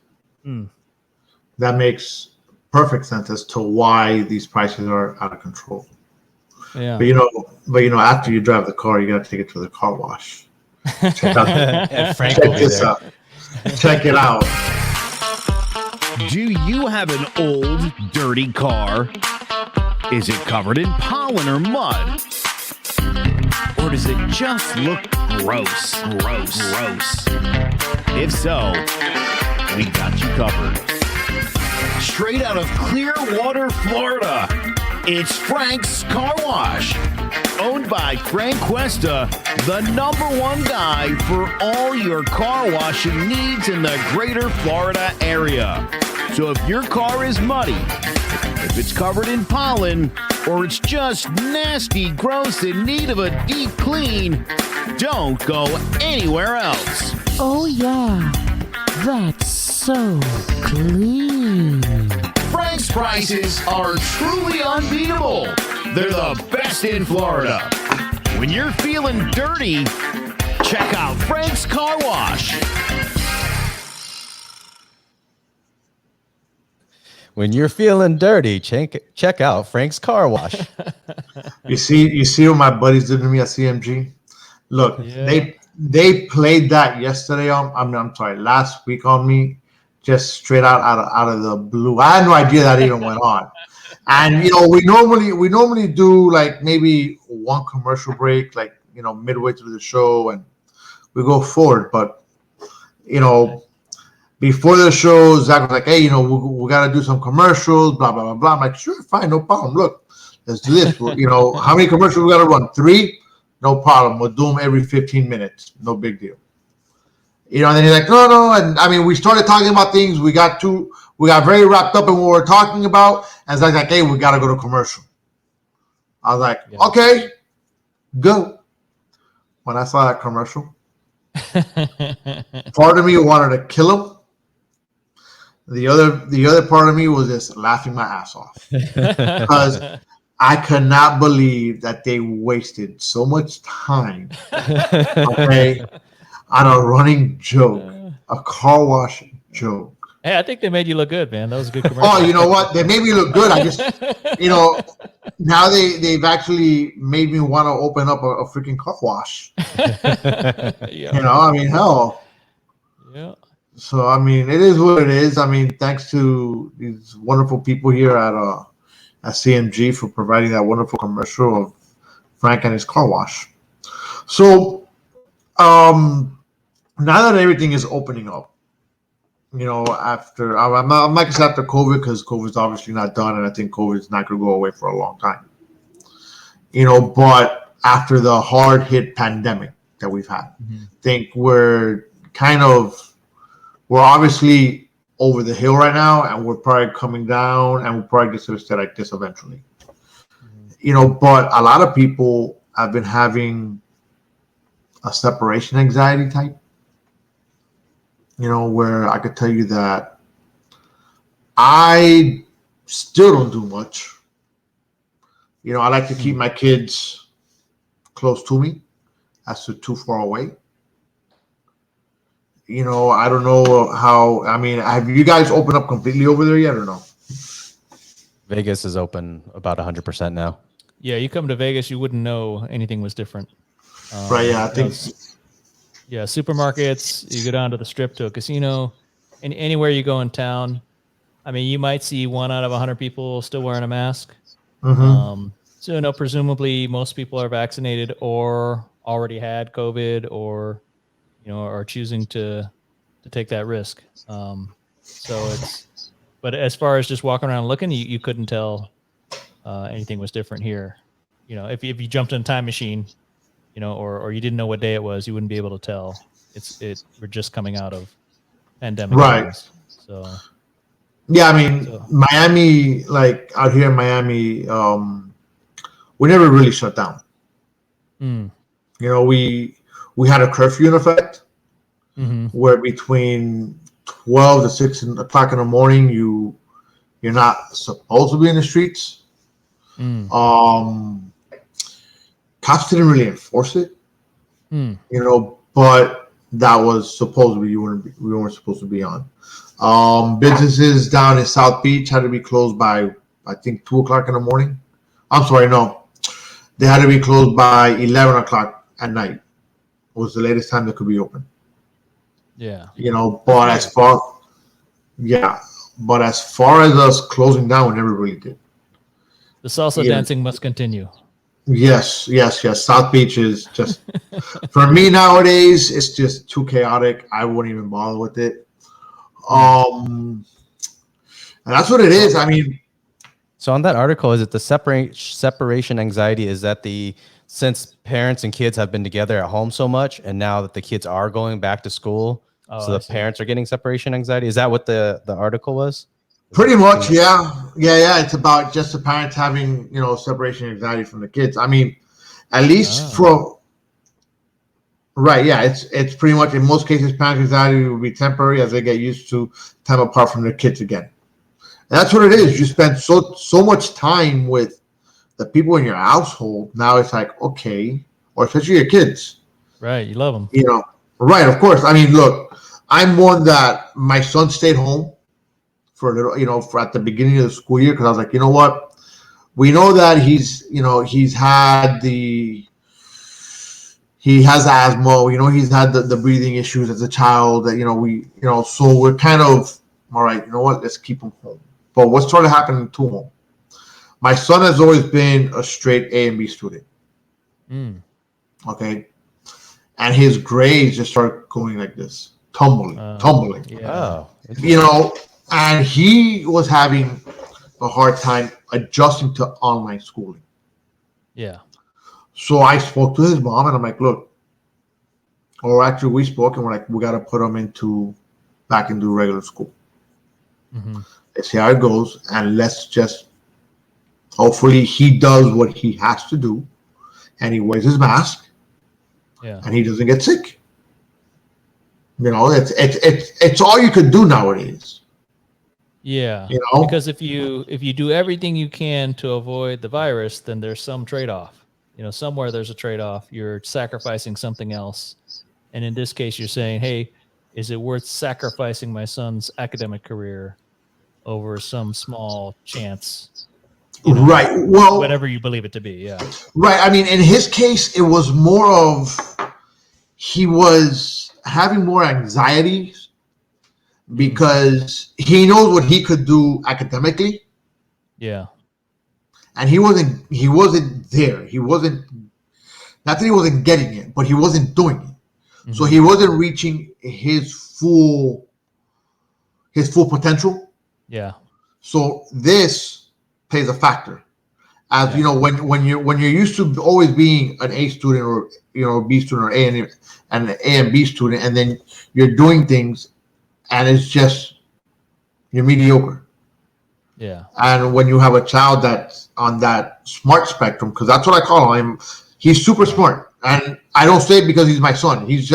That makes perfect sense as to why these prices are out of control. Yeah. But after you drive the car, you got to take it to the car wash. Check this out. Check it out. Do you have an old, dirty car? Is it covered in pollen or mud? Or does it just look gross? If so, we got you covered. Straight out of Clearwater, Florida, it's Frank's Car Wash. Owned by Frank Cuesta, the #1 guy for all your car washing needs in the greater Florida area. So if your car is muddy, if it's covered in pollen, or it's just nasty, gross, in need of a deep clean, don't go anywhere else. Oh yeah, that's so clean. Frank's prices are truly unbeatable. They're the best in Florida. When you're feeling dirty, check out Frank's Car Wash. When you're feeling dirty, check out Frank's Car Wash. You see what my buddies did to me at CMG? Look, they played that yesterday last week on me, just straight out of the blue. I had no idea that even went on. And we normally do like maybe one commercial break, like midway through the show, and we go forward. But before the show, Zach was like, "Hey, we got to do some commercials, blah blah blah blah." I'm like, "Sure, fine, no problem. Look, let's do this. How many commercials we got to run? 3? No problem. We'll do them every 15 minutes. No big deal." And then he's like, no. And I mean, we started talking about things. We got very wrapped up in what we were talking about. And Zach's like, "Hey, we got to go to commercial." I was like, "Okay, go." When I saw that commercial, part of me wanted to kill him. The other part of me was just laughing my ass off because I could not believe that they wasted so much time, on a running joke, a car wash joke. Hey, I think they made you look good, man. That was a good commercial. Oh, you know what? They made me look good. I just, now they've actually made me want to open up a freaking car wash. Yeah. I mean, hell. Yeah. So I mean, it is what it is. I mean, thanks to these wonderful people here at CMG for providing that wonderful commercial of Frank and his car wash. So now that everything is opening up, after I'm not gonna say after COVID, because COVID's obviously not done, and I think COVID's not gonna go away for a long time. But after the hard hit pandemic that we've had, I think we're obviously over the hill right now, and we're probably coming down, and we'll probably get to a state like this eventually. But a lot of people have been having a separation anxiety type, where I could tell you that I still don't do much. I like to keep my kids close to me as to too far away. I don't know how. I mean, have you guys opened up completely over there yet or no? Vegas is open about 100% now. Yeah, you come to Vegas, you wouldn't know anything was different. Right, yeah, I think. Yeah, supermarkets, you go down to the strip to a casino, and anywhere you go in town, I mean, you might see 1 out of 100 people still wearing a mask. So, presumably most people are vaccinated or already had COVID or, are choosing to take that risk. But as far as just walking around looking, you couldn't tell anything was different here. If you jumped in a time machine, or you didn't know what day it was, you wouldn't be able to tell. We're just coming out of pandemic. Right. Times, so. Yeah, I mean, Miami, like out here in Miami, we never really shut down. We had a curfew in effect where between 12 to 6 o'clock in the morning, you're not supposed to be in the streets. Cops didn't really enforce it, but that was supposed to be we weren't supposed to be on. Businesses down in South Beach had to be closed by, I think, 2 o'clock in the morning. I'm sorry, no. They had to be closed by 11 o'clock at night. Was the latest time they could be open. Yeah. But as far as us closing down, we never really did. The salsa dancing must continue. Yes. South Beach is just, for me nowadays, it's just too chaotic. I wouldn't even bother with it. And that's what it is. I mean, so on that article, is it the separation anxiety? Is that since parents and kids have been together at home so much, and now that the kids are going back to school, so the parents are getting separation anxiety? Is that what the article was? Pretty much, yeah. It's about just the parents having, separation anxiety from the kids. I mean, at least it's pretty much, in most cases, parent anxiety will be temporary as they get used to time apart from their kids again. And that's what it is. You spend so much time with the people in your household. Now it's like, okay, or especially your kids. Right, you love them. Right, of course. I mean, look, I'm one that my son stayed home for a little, for at the beginning of the school year, because I was like, you know what? We know that he has asthma, he's had the breathing issues as a child, that, so we're kind of, all right, you know what? Let's keep him home. But what started happening to him? My son has always been a straight A and B student. Okay. And his grades just started going like this, tumbling. Yeah. And he was having a hard time adjusting to online schooling. Yeah. So I spoke to his mom, and I'm like, look, or actually we spoke, and we're like, we got to put him back into regular school. Let's see how it goes, and let's just, hopefully he does what he has to do, and he wears his mask, and he doesn't get sick. It's all you could do nowadays. Yeah, because if you do everything you can to avoid the virus, then there's some trade-off. Somewhere there's a trade-off. You're sacrificing something else, and in this case, you're saying, "Hey, is it worth sacrificing my son's academic career over some small chance?" Right. Well, whatever you believe it to be. Yeah. Right. I mean, in his case, it was more of he was having more anxiety because he knows what he could do academically. Yeah. And he wasn't there. He wasn't, not that he wasn't getting it, but he wasn't doing it. So he wasn't reaching his full potential. Yeah. So this plays a factor. As you know, when you're used to always being an A student or a B student or an A and B student, and then you're doing things and it's just you're mediocre. Yeah. And when you have a child that's on that smart spectrum, because that's what I call him, he's super smart. And I don't say it because he's my son. He's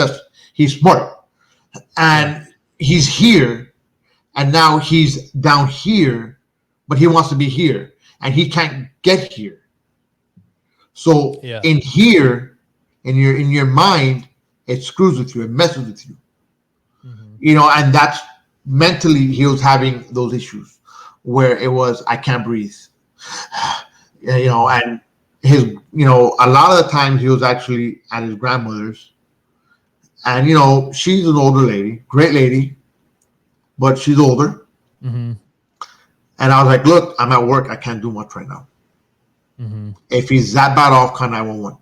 smart. And he's here, and now he's down here, but he wants to be here, and he can't get here. So in here, in your mind, it screws with you, it messes with you. And that's mentally he was having those issues where it was, I can't breathe. And his, a lot of the times he was actually at his grandmother's. And, she's an older lady, great lady, but she's older. And I was like, look, I'm at work. I can't do much right now. If he's that bad off, call 911.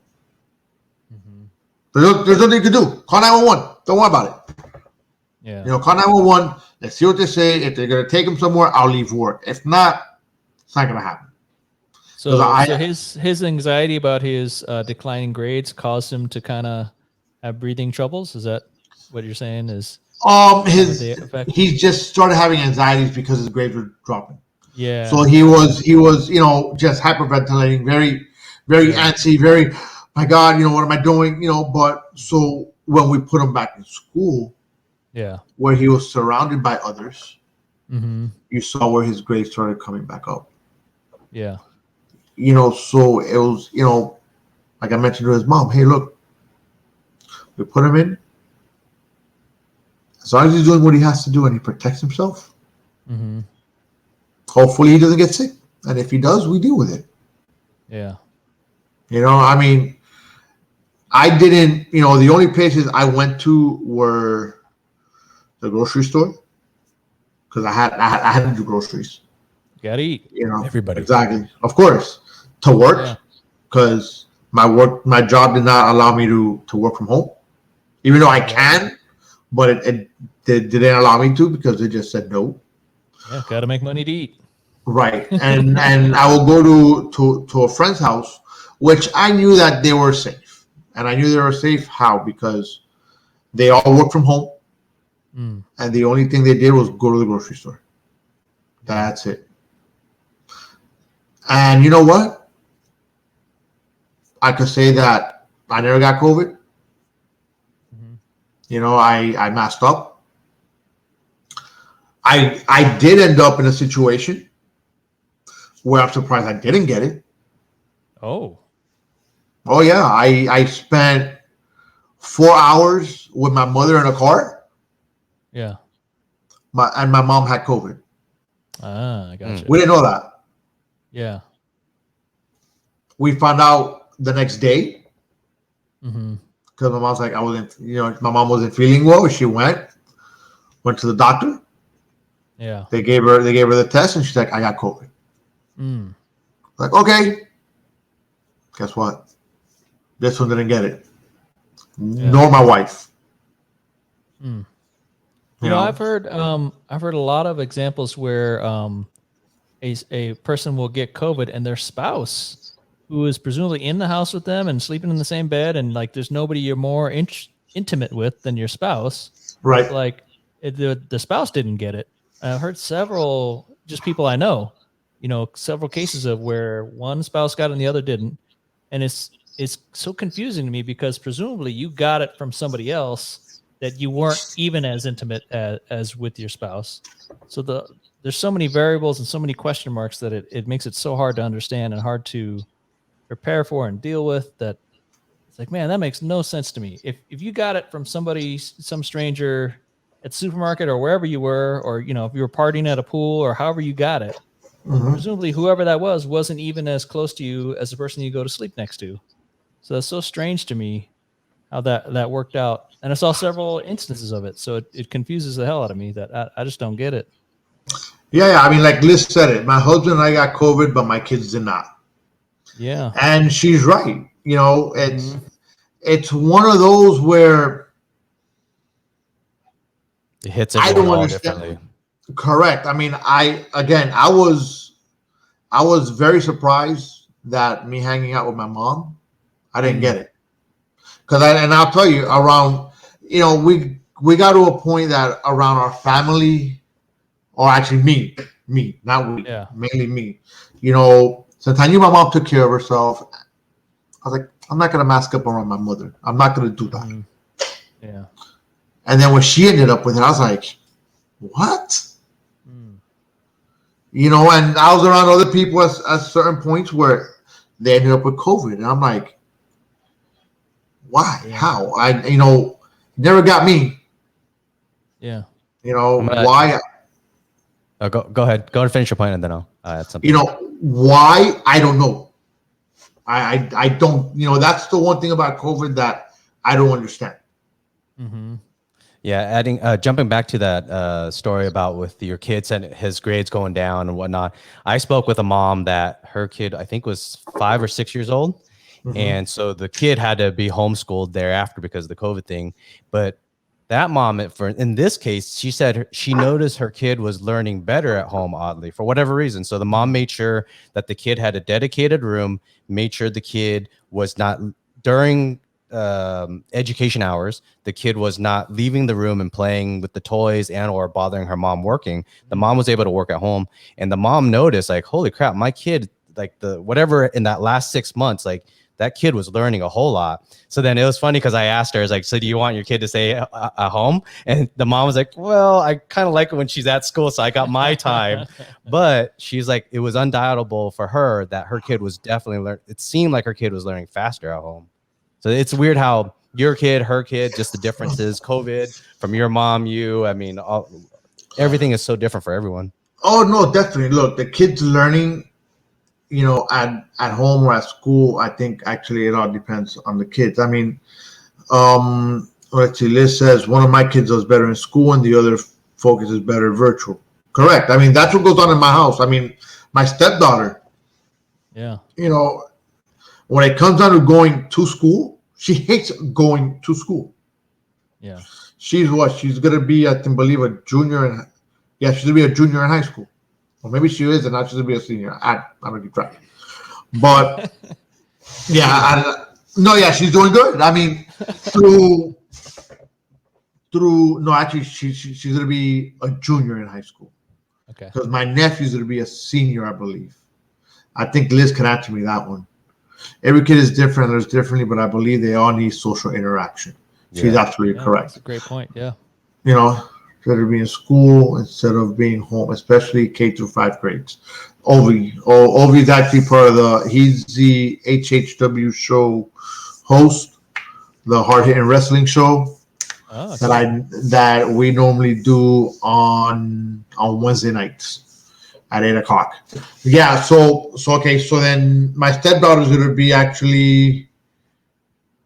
There's nothing you can do. Call 911. Don't worry about it. Yeah. Call 911. Let's see what they say. If they're going to take him somewhere, I'll leave work. If not, it's not going to happen. So his anxiety about his declining grades caused him to kind of have breathing troubles. Is that what you're saying? He just started having anxieties because his grades were dropping. Yeah. So he was just hyperventilating, very, very antsy, very, my God, what am I doing? But so when we put him back in school, where he was surrounded by others, you saw where his grades started coming back up. Yeah. So it was, like I mentioned to his mom, hey, look, we put him in. As long as he's doing what he has to do and he protects himself, hopefully he doesn't get sick. And if he does, we deal with it. Yeah. I didn't, the only places I went to were the grocery store because I had to do groceries. You gotta eat. Everybody. Exactly. Of course. To work because my job did not allow me to work from home. Even though I can, but it didn't allow me to because they just said no. Yeah, gotta make money to eat. Right. And I will go to a friend's house, which I knew that they were safe. And I knew they were safe. How? Because they all work from home. And the only thing they did was go to the grocery store. That's it. And you know what? I could say that I never got COVID. I masked up. I did end up in a situation where I'm surprised I didn't get it. Oh yeah. I spent 4 hours with my mother in a car. Yeah. And my mom had COVID. I got you. We didn't know that. Yeah. We found out the next day. Because my mom's like, my mom wasn't feeling well. She went to the doctor. Yeah. They gave her the test, and she's like, I got COVID. Like, okay. Guess what? This one didn't get it. Nor my wife. I've heard a lot of examples where a person will get COVID and their spouse, who is presumably in the house with them and sleeping in the same bed, and like there's nobody you're more intimate with than your spouse. Right. Like the spouse didn't get it. I've heard several, just people I know, several cases of where one spouse got it and the other didn't. And it's so confusing to me because presumably you got it from somebody else that you weren't even as intimate as with your spouse. So there's so many variables and so many question marks that it makes it so hard to understand and hard to prepare for and deal with, that it's like, man, that makes no sense to me. If you got it from some stranger at the supermarket or wherever you were, or, if you were partying at a pool or however you got it, presumably whoever that wasn't even as close to you as the person you go to sleep next to. So that's so strange to me how that worked out And I saw several instances of it, so it confuses the hell out of me that I just don't get it. Yeah. I mean, like Liz said it. My husband and I got COVID, but my kids did not. Yeah. And she's right. You know, it's one of those where It hits I everyone don't all understand. differently. Correct. I mean, I was very surprised that me hanging out with my mom, I didn't get it. And I'll tell you, around, you know, we got to a point that around our family, or actually me, not we, mainly me. You know, since I knew my mom took care of herself, I was like, I'm not gonna mask up around my mother. I'm not gonna do that. Yeah. And then when she ended up with it, I was like, what? You know, and I was around other people at certain points where they ended up with COVID, and I'm like, why? Yeah. How? Never got me. Yeah. You know, why? Go ahead. Go and finish your point, and then I'll add something. You know, why? I don't know. I don't, that's the one thing about COVID that I don't understand. Mm-hmm. Yeah, jumping back to that story about with your kids and his grades going down and whatnot. I spoke with a mom that her kid, I think, was 5 or 6 years old. Mm-hmm. And so the kid had to be homeschooled thereafter because of the COVID thing. But that mom, in this case, she said she noticed her kid was learning better at home, oddly, for whatever reason. So the mom made sure that the kid had a dedicated room, made sure the kid was not, during education hours, the kid was not leaving the room and playing with the toys and or bothering her mom working. The mom was able to work at home, and the mom noticed, like, holy crap, my kid, like, whatever in that last 6 months, like, that kid was learning a whole lot. So then it was funny because I asked her, I was like, so do you want your kid to stay at home? And the mom was like, well, I kind of like it when she's at school, so I got my time. But she's like, it was undoubtable for her that her kid was definitely learning. It seemed like her kid was learning faster at home. So it's weird how your kid, her kid, just the differences, COVID, from your mom, you, I mean, everything is so different for everyone. Oh, no, definitely. Look, the kids learning, at home or at school, I think actually it all depends on the kids. I mean, let's see, Liz says one of my kids does better in school and the other focuses better virtual. Correct. I mean, that's what goes on in my house. I mean, my stepdaughter, when it comes down to going to school, she hates going to school. Yeah. She's going to be, I believe, a junior. She's going to be a junior in high school. Or maybe she is, and now she's going to be a senior. I don't keep track. But, she's doing good. I mean, she's going to be a junior in high school. Okay. Because my nephew's going to be a senior, I believe. I think Liz can answer me that one. Every kid is different, learns differently, but I believe they all need social interaction. She's absolutely correct. That's a great point, yeah. Instead of being in school, instead of being home, especially K through 5 grades. Ovi is actually part of he's the HHW show host, the Hard Hitting Wrestling show that we normally do on Wednesday nights at 8:00. Yeah, so then my stepdaughter's going to be actually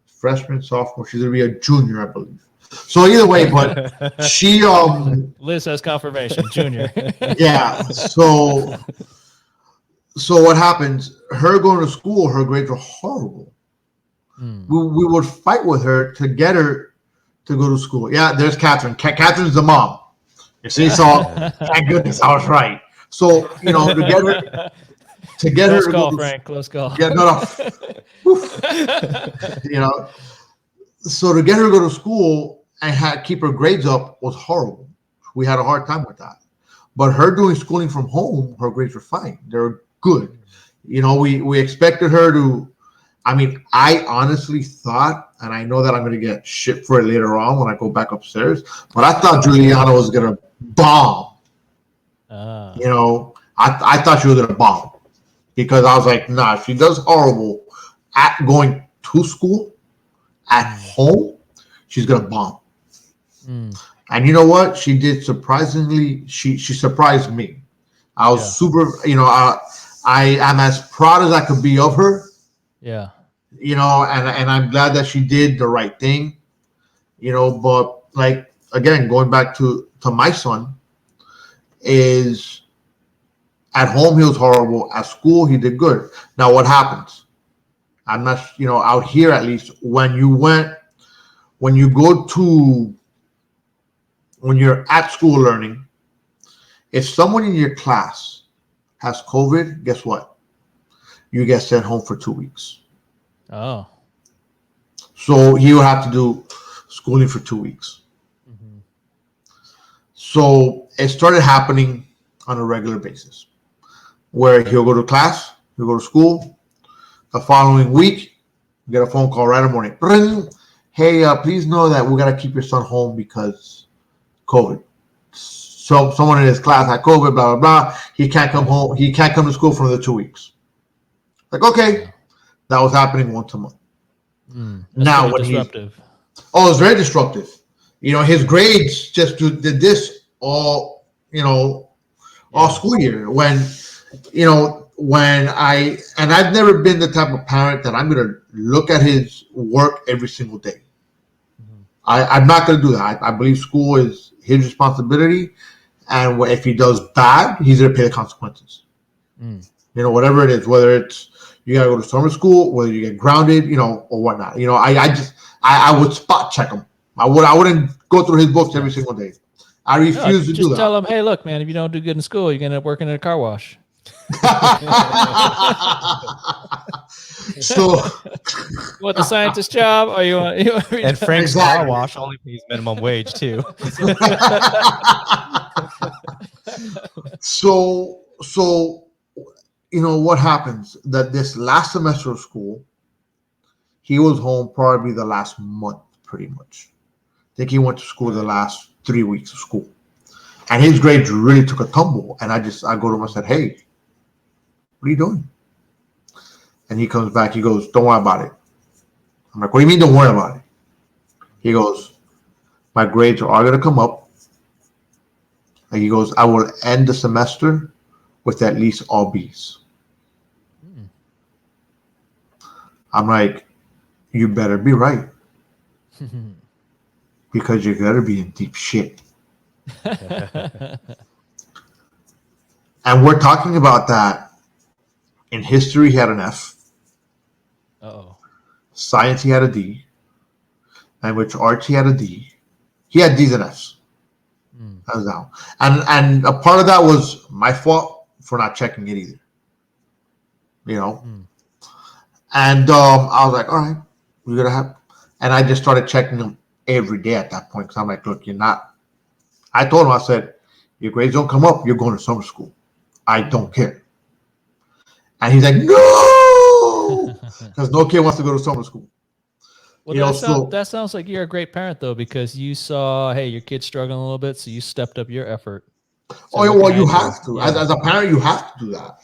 freshman, sophomore. She's going to be a junior, I believe. So either way, but she Liz has confirmation, junior. Yeah. So what happens? Her going to school, her grades were horrible. We would fight with her to get her to go to school. Yeah, there's Catherine. Catherine's the mom. You see, so thank goodness I was right. So to get her close call, Frank. Close call. Yeah, no. So to get her to go to school and keep her grades up was horrible. We had a hard time with that. But her doing schooling from home, her grades were fine. They're good. We expected her to. I mean, I honestly thought, and I know that I'm going to get shit for it later on when I go back upstairs, but I thought Juliana was going to bomb. I thought she was going to bomb because I was like, nah, if she does horrible at going to school, at home, she's going to bomb. And you know what? She did surprisingly. She surprised me. I was super. I am as proud as I could be of her. Yeah. And I'm glad that she did the right thing. But like again, going back to my son, is at home he was horrible. At school he did good. Now what happens? I'm not, out here at least when you're at school learning, if someone in your class has COVID, guess what? You get sent home for 2 weeks. Oh. So he will have to do schooling for 2 weeks. Mm-hmm. So it started happening on a regular basis where he'll go to class, he'll go to school. The following week, get a phone call right in the morning. Ring. Hey, please know that we got to keep your son home because COVID. So someone in his class had COVID, blah, blah, blah. He can't come home. He can't come to school for another 2 weeks. Like, okay. That was happening once a month. Now, when disruptive. It's very disruptive. His grades just did this all school year. I've never been the type of parent that I'm going to look at his work every single day. I'm not going to do that. I believe school is his responsibility. And if he does bad, he's going to pay the consequences. Whatever it is, whether it's you got to go to summer school, whether you get grounded, or whatnot. I would spot check him. I wouldn't go through his books every single day. I refuse to do that. Just tell him, hey, look, man, if you don't do good in school, you're going to end up working in a car wash. So, you want the scientist job, or you want? And Frank's car wash only pays minimum wage too. So what happens? That this last semester of school, he was home probably the last month, pretty much. I think he went to school the last 3 weeks of school, and his grades really took a tumble. And I go to him and said, "Hey, what are you doing?" And he comes back. He goes, "Don't worry about it." I'm like, "What do you mean, don't worry about it?" He goes, "My grades are all going to come up." And he goes, "I will end the semester with at least all B's." I'm like, "You better be right." Because you're going to be in deep shit. And we're talking about that. In history, he had an F. Uh-oh. Science, he had a D. Language arts, he had a D. He had D's and F's. That was out. And a part of that was my fault for not checking it either. And I was like, all right, we're going to have... And I just started checking them every day at that point because I'm like, look, you're not... I told him, I said, your grades don't come up, you're going to summer school. I don't care. And he's like, no! Because no kid wants to go to summer school. Well, that sounds like you're a great parent, though, because you saw, hey, your kid's struggling a little bit, so you stepped up your effort. So you have to. Yeah. As a parent, you have to do that.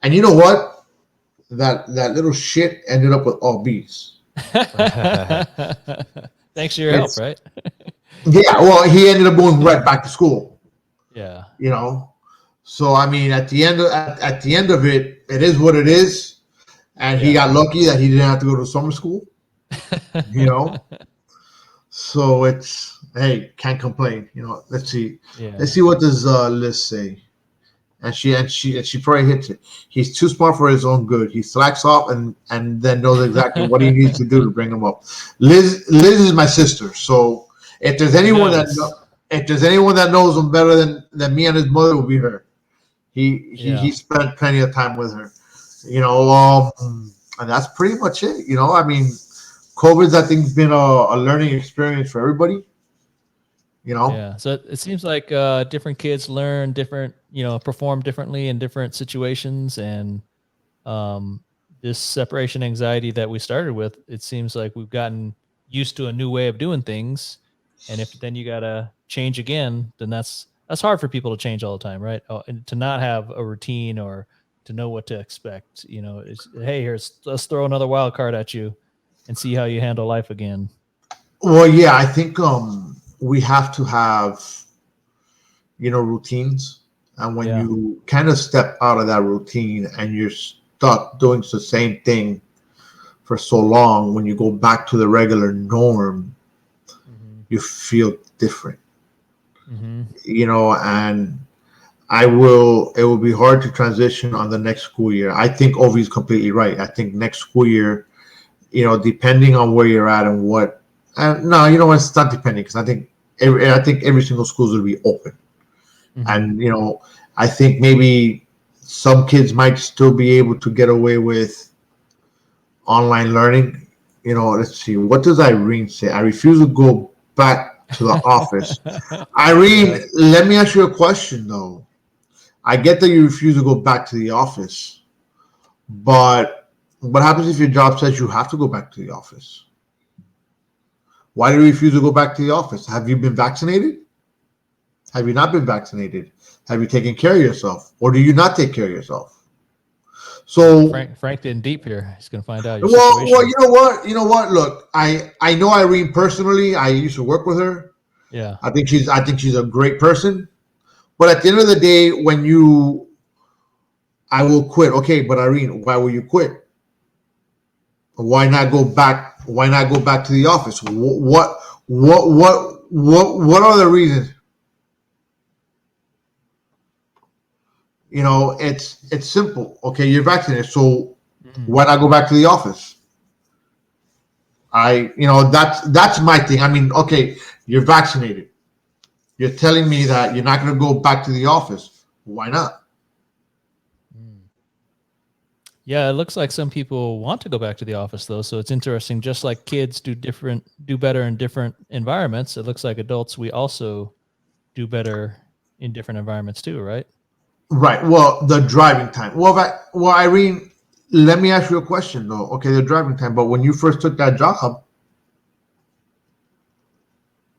And you know what? That little shit ended up with all B's. Thanks for your help, right? Yeah, well, he ended up going right back to school. Yeah. So I mean, at the end of it, it is what it is, and he got lucky that he didn't have to go to summer school. So it's can't complain. Let's see what does Liz say, and she probably hits it. He's too smart for his own good. He slacks off and then knows exactly what he needs to do to bring him up. Liz is my sister, so if there's anyone that knows him better than me and his mother, it will be her. He spent plenty of time with her, and that's pretty much it. I mean, COVID's, I think, been a learning experience for everybody. Yeah. So it seems like different kids learn different, perform differently in different situations, and this separation anxiety that we started with, it seems like we've gotten used to a new way of doing things, and if then you gotta change again, then that's hard for people to change all the time, right? And to not have a routine or to know what to expect, hey, let's throw another wild card at you and see how you handle life again. Well, yeah, I think we have to have, routines. And when you kind of step out of that routine and you're stuck doing the same thing for so long, when you go back to the regular norm, you feel different. And it will be hard to transition on the next school year. I think Ovi is completely right. I think next school year, depending on where you're at and what, no, it's not depending, because I think every single school is going to be open. And, I think maybe some kids might still be able to get away with online learning. Let's see. What does Irene say? I refuse to go back to the office. Irene, let me ask you a question, though. I get that you refuse to go back to the office, but what happens if your job says you have to go back to the office? Why do you refuse to go back to the office? Have you been vaccinated? Have you not been vaccinated? Have you taken care of yourself, or do you not take care of yourself? So Frank getting deep here. He's going to find out. Well, you know what? Look, I know Irene personally. I used to work with her. Yeah. I think she's a great person. But at the end of the day, I will quit. Okay, but Irene, why will you quit? Why not go back? Why not go back to the office? What are the reasons? It's simple. Okay, you're vaccinated, so why not go back to the office? That's my thing. I mean, okay, you're vaccinated. You're telling me that you're not going to go back to the office. Why not? Yeah, it looks like some people want to go back to the office, though. So it's interesting. Just like kids do better in different environments, it looks like adults, we also do better in different environments too, right? Right. Well, the driving time. Well, Irene, let me ask you a question, though. Okay, the driving time. But when you first took that job,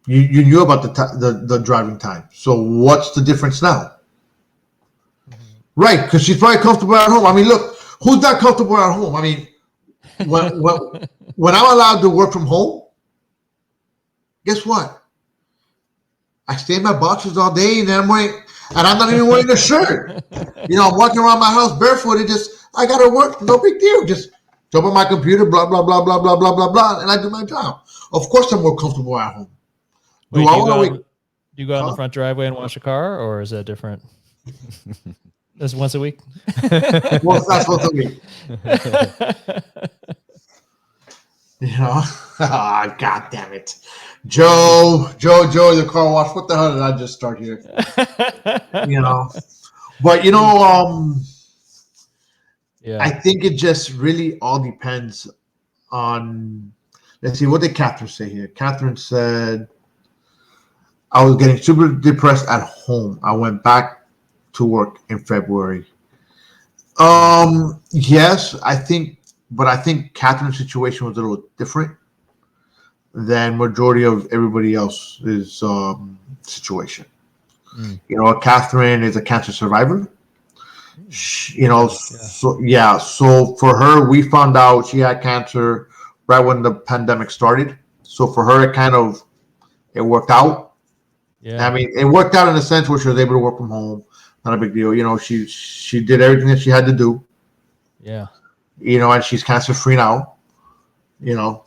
you knew about the driving time. So what's the difference now? Right, because she's probably comfortable at home. I mean, look, who's not comfortable at home? I mean, when I'm allowed to work from home, guess what? I stay in my boxers all day, and I'm not even wearing a shirt. I'm walking around my house barefoot. I gotta work. No big deal. Just jump on my computer, blah blah blah blah blah blah blah blah, and I do my job. Of course, I'm more comfortable at home. Do you go out in the front driveway and wash a car, or is that different? That's once a week. Well, that's once a week. God damn it, Joe, the car wash. What the hell did I just start here? But yeah. I think it just really all depends on. Let's see, what did Catherine say here? Catherine said, I was getting super depressed at home. I went back to work in February. Yes, I think Catherine's situation was a little different than majority of everybody else's situation. Catherine is a cancer survivor. So for her, we found out she had cancer right when the pandemic started. So for her, it worked out. Yeah. I mean, it worked out in a sense where she was able to work from home. Not a big deal. She did everything that she had to do. Yeah. And she's cancer free now. Yeah.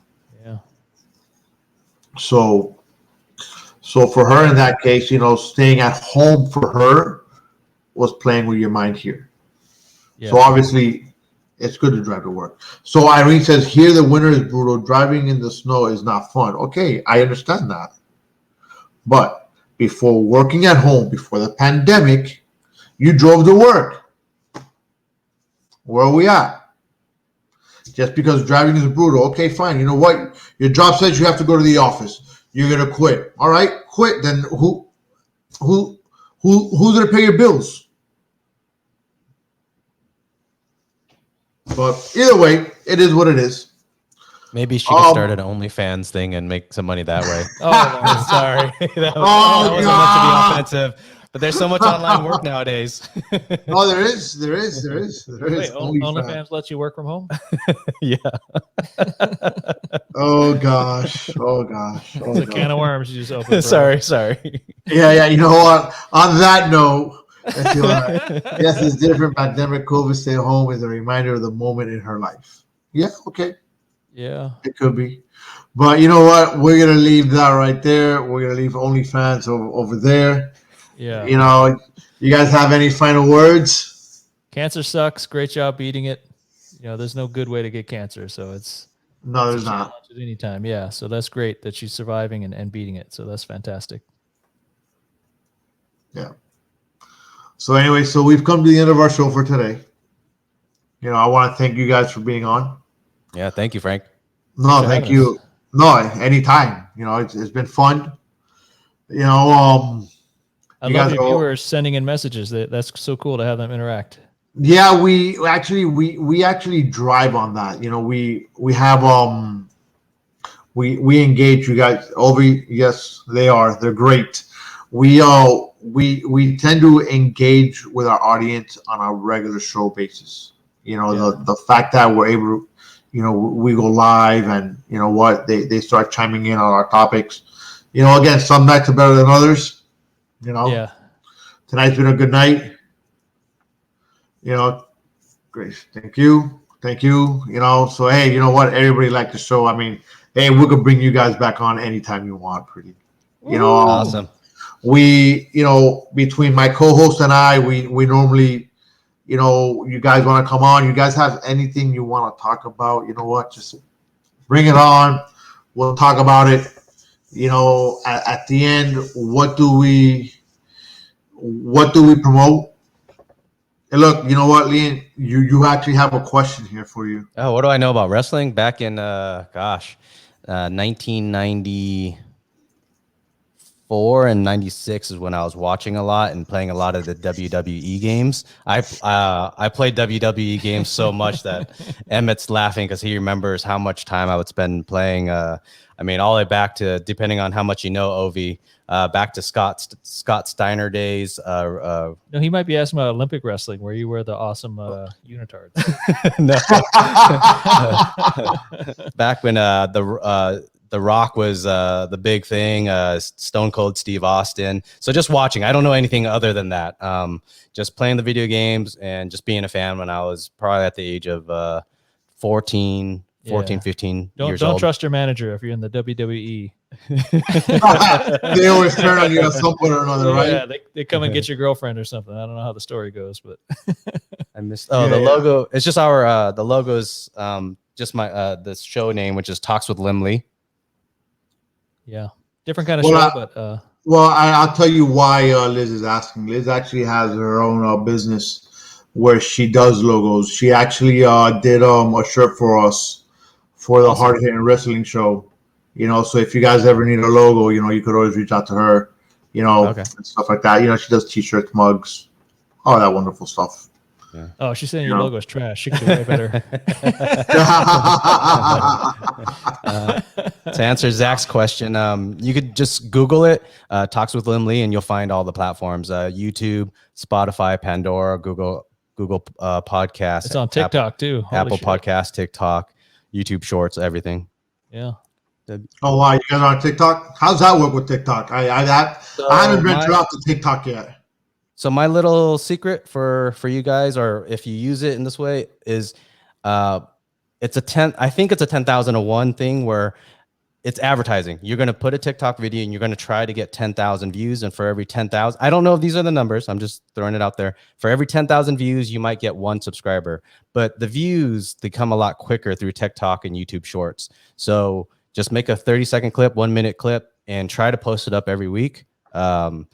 So for her in that case, staying at home for her was playing with your mind here. Yeah. So obviously it's good to drive to work. So Irene says here the winter is brutal. Driving in the snow is not fun. Okay, I understand that. But before working at home, before the pandemic, you drove to work. Where are we at? Just because driving is brutal, okay, fine. You know what? Your job says you have to go to the office. You're gonna quit. All right, quit. Then who's gonna pay your bills? But either way, it is what it is. Maybe she could start an OnlyFans thing and make some money that way. Oh, sorry. That Oh, wasn't meant to be offensive. But there's so much online work nowadays. Oh, there is. Wait, OnlyFans lets you work from home? Yeah. Oh gosh. It's a can of worms you just opened. Sorry. Yeah. You know what? On that note, yes, it's different. Pandemic, COVID, stay home is a reminder of the moment in her life. Yeah. Okay. Yeah. It could be. But you know what? We're gonna leave that right there. We're gonna leave OnlyFans over there. Yeah. You know, you guys have any final words? Cancer sucks. Great job beating it. There's no good way to get cancer, so it's No, there's a not. challenge at any time. Yeah, so that's great that she's surviving and beating it. So that's fantastic. Yeah. So anyway, so we've come to the end of our show for today. I want to thank you guys for being on. Yeah, thank you, Frank. No, thank you. No, anytime. It's been fun. I love your viewers sending in messages. That's so cool to have them interact. Yeah, we actually drive on that. We have we engage you guys. Ovi, yes, they're great. We tend to engage with our audience on a regular show basis. The fact that we're able to, we go live and they start chiming in on our topics. Again, some nights are better than others. Yeah. Tonight's been a good night. Great. Thank you. So hey, you know what? Everybody liked the show. I mean, hey, we could bring you guys back on anytime you want. Pretty. Awesome. We, between my co-host and I, we normally, you guys want to come on. You guys have anything you want to talk about? You know what? Just bring it on. We'll talk about it. At the end, what do we promote? And look, you know what, Lien, you actually have a question here for you. Oh, what do I know about wrestling? Back in 1994 and 96 is when I was watching a lot and playing a lot of the WWE games. I played WWE games so much that Emmett's laughing because he remembers how much time I would spend playing. All the way back to, depending on how much you know, Ovi, back to Scott Steiner days. No, he might be asking about Olympic wrestling, where you wear the awesome unitards. No. Back when The Rock was the big thing, Stone Cold Steve Austin. So just watching. I don't know anything other than that. Just playing the video games and just being a fan when I was probably at the age of 15 years old. Don't trust your manager if you're in the WWE. They always turn on you at some point or another, right? Yeah, they come and get your girlfriend or something. I don't know how the story goes, but I missed. Oh, the logo. It's just our the logo's just my the show name, which is Talks with Limley. Yeah, different kind of show, but I'll tell you why Liz is asking. Liz actually has her own business where she does logos. She actually did a shirt for us for the Hard Hitting Wrestling show. So if you guys ever need a logo, you could always reach out to her, and stuff like that. She does t-shirts, mugs, all that wonderful stuff. Yeah. Oh, she's saying your logo is trash. She could do way better. To answer Zach's question, you could just Google it, Talks with Limley, and you'll find all the platforms: YouTube, Spotify, Pandora, Google Podcasts. It's on TikTok too. Apple Podcasts, TikTok, YouTube Shorts, everything. Yeah. Oh wow, you guys are on TikTok? How's that work with TikTok? I haven't ventured out to TikTok yet. So my little secret for you guys, or if you use it in this way, is it's a 10,001 thing where it's advertising. You're going to put a TikTok video and you're going to try to get 10,000 views. And for every 10,000, I don't know if these are the numbers. I'm just throwing it out there. For every 10,000 views, you might get one subscriber. But the views, they come a lot quicker through TikTok and YouTube Shorts. So just make a 30-second clip, 1 minute clip, and try to post it up every week. It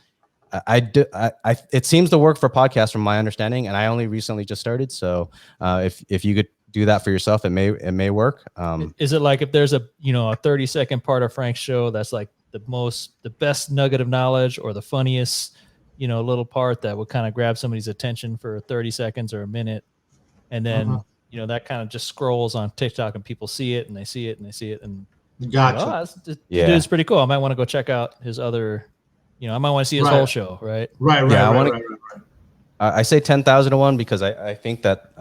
seems to work for podcasts from my understanding, and I only recently just started. So if you could do that for yourself, it may work. Is it like if there's a 30-second part of Frank's show that's like the best nugget of knowledge or the funniest little part that would kind of grab somebody's attention for 30 seconds or a minute, and then that kind of just scrolls on TikTok and people see it and they see it and they see it and gotcha. It's pretty cool. I might want to go check out his other. I might want to see his whole show, right? Right. I say 10,001 because I think that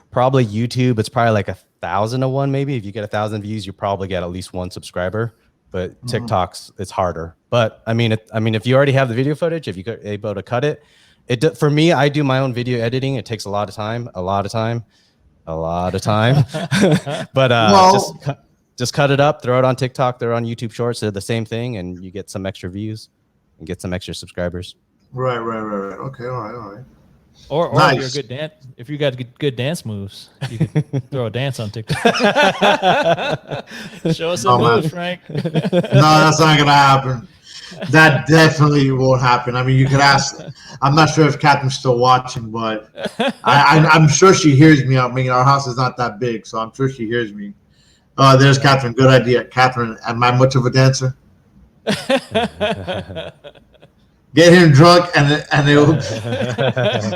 probably YouTube, it's probably like 1,001 maybe. If you get 1,000 views, you probably get at least one subscriber. But TikTok's it's harder. But I mean, if you already have the video footage, if you're able to cut it, for me, I do my own video editing. It takes a lot of time. a lot of time. But just cut it up, throw it on TikTok, throw it on YouTube Shorts. They're the same thing, and you get some extra views and get some extra subscribers. Right. Okay, all right. Or nice. if you're a good if you got good dance moves, you could throw a dance on TikTok. Show us some moves, Frank. No, that's not gonna happen. That definitely won't happen. I mean, you could ask. I'm not sure if Catherine's still watching, but I'm sure she hears me. I mean, our house is not that big, so I'm sure she hears me. There's Catherine. Good idea, Catherine. Am I much of a dancer? Get him drunk and it'll.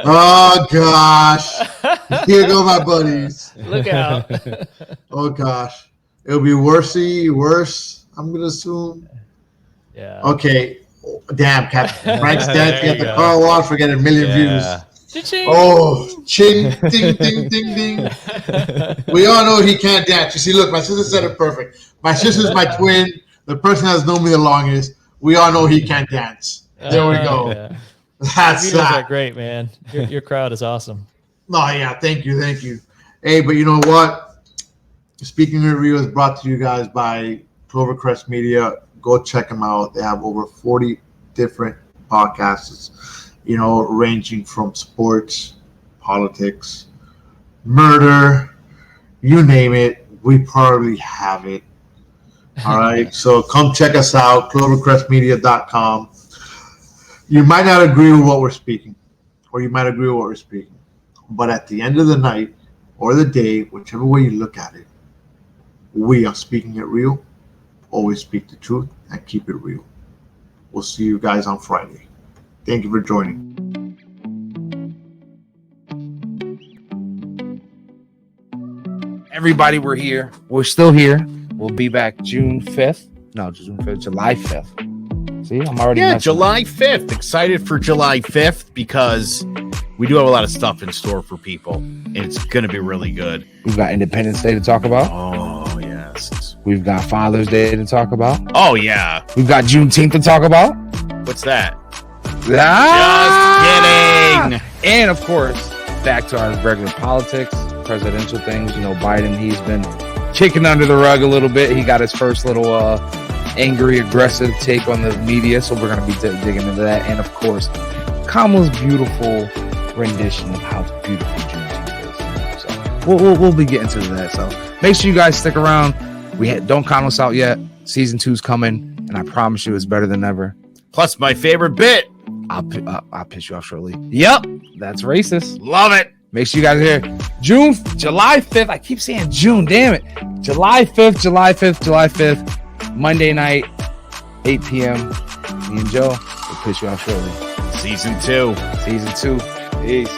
Oh gosh! Here go my buddies. Look out! Oh gosh! It'll be worse. I'm gonna assume. Yeah. Okay. Damn, Captain Frank's dancing at the car wash for getting 1 million views. Cha-ching. Oh, ching, ding, ding, ding, ding. We all know he can't dance. You see, look, my sister said it perfect. My sister's my twin. The person that's known me the longest. We all know he can't dance. There we go. Yeah. That's that. Great, man. Your crowd is awesome. Oh, yeah. Thank you. Hey, but you know what? Speaking of Rio is brought to you guys by Clovercrest Media. Go check them out. They have over 40 different podcasts, ranging from sports, politics, murder, you name it. We probably have it. All right. So come check us out, clovercrestmedia.com. You might not agree with what we're speaking, or you might agree with what we're speaking. But at the end of the night or the day, whichever way you look at it, we are speaking it real. Always speak the truth and keep it real. We'll see you guys on Friday. Thank you for joining. Everybody, we're here. We're still here. We'll be back July 5th. See, I'm already July 5th. Excited for July 5th because we do have a lot of stuff in store for people, and it's going to be really good. We've got Independence Day to talk about. Oh, yes. We've got Father's Day to talk about. Oh, yeah. We've got Juneteenth to talk about. What's that? Just kidding. And, of course, back to our regular politics, presidential things. Biden, he's been kicking under the rug a little bit. He got his first little angry, aggressive take on the media, so we're going to be digging into that. And, of course, Kamala's beautiful rendition of how beautiful Juneteenth is. So we'll be getting to that. So make sure you guys stick around. Don't count us out yet. Season 2's coming, and I promise you it's better than ever. Plus, my favorite bit. I'll piss you off shortly. Yep, that's racist. Love it. Make sure you guys are here. July 5th. I keep saying June. Damn it. July 5th. Monday night, 8 p.m. Me and Joe will piss you off shortly. Season 2. Peace.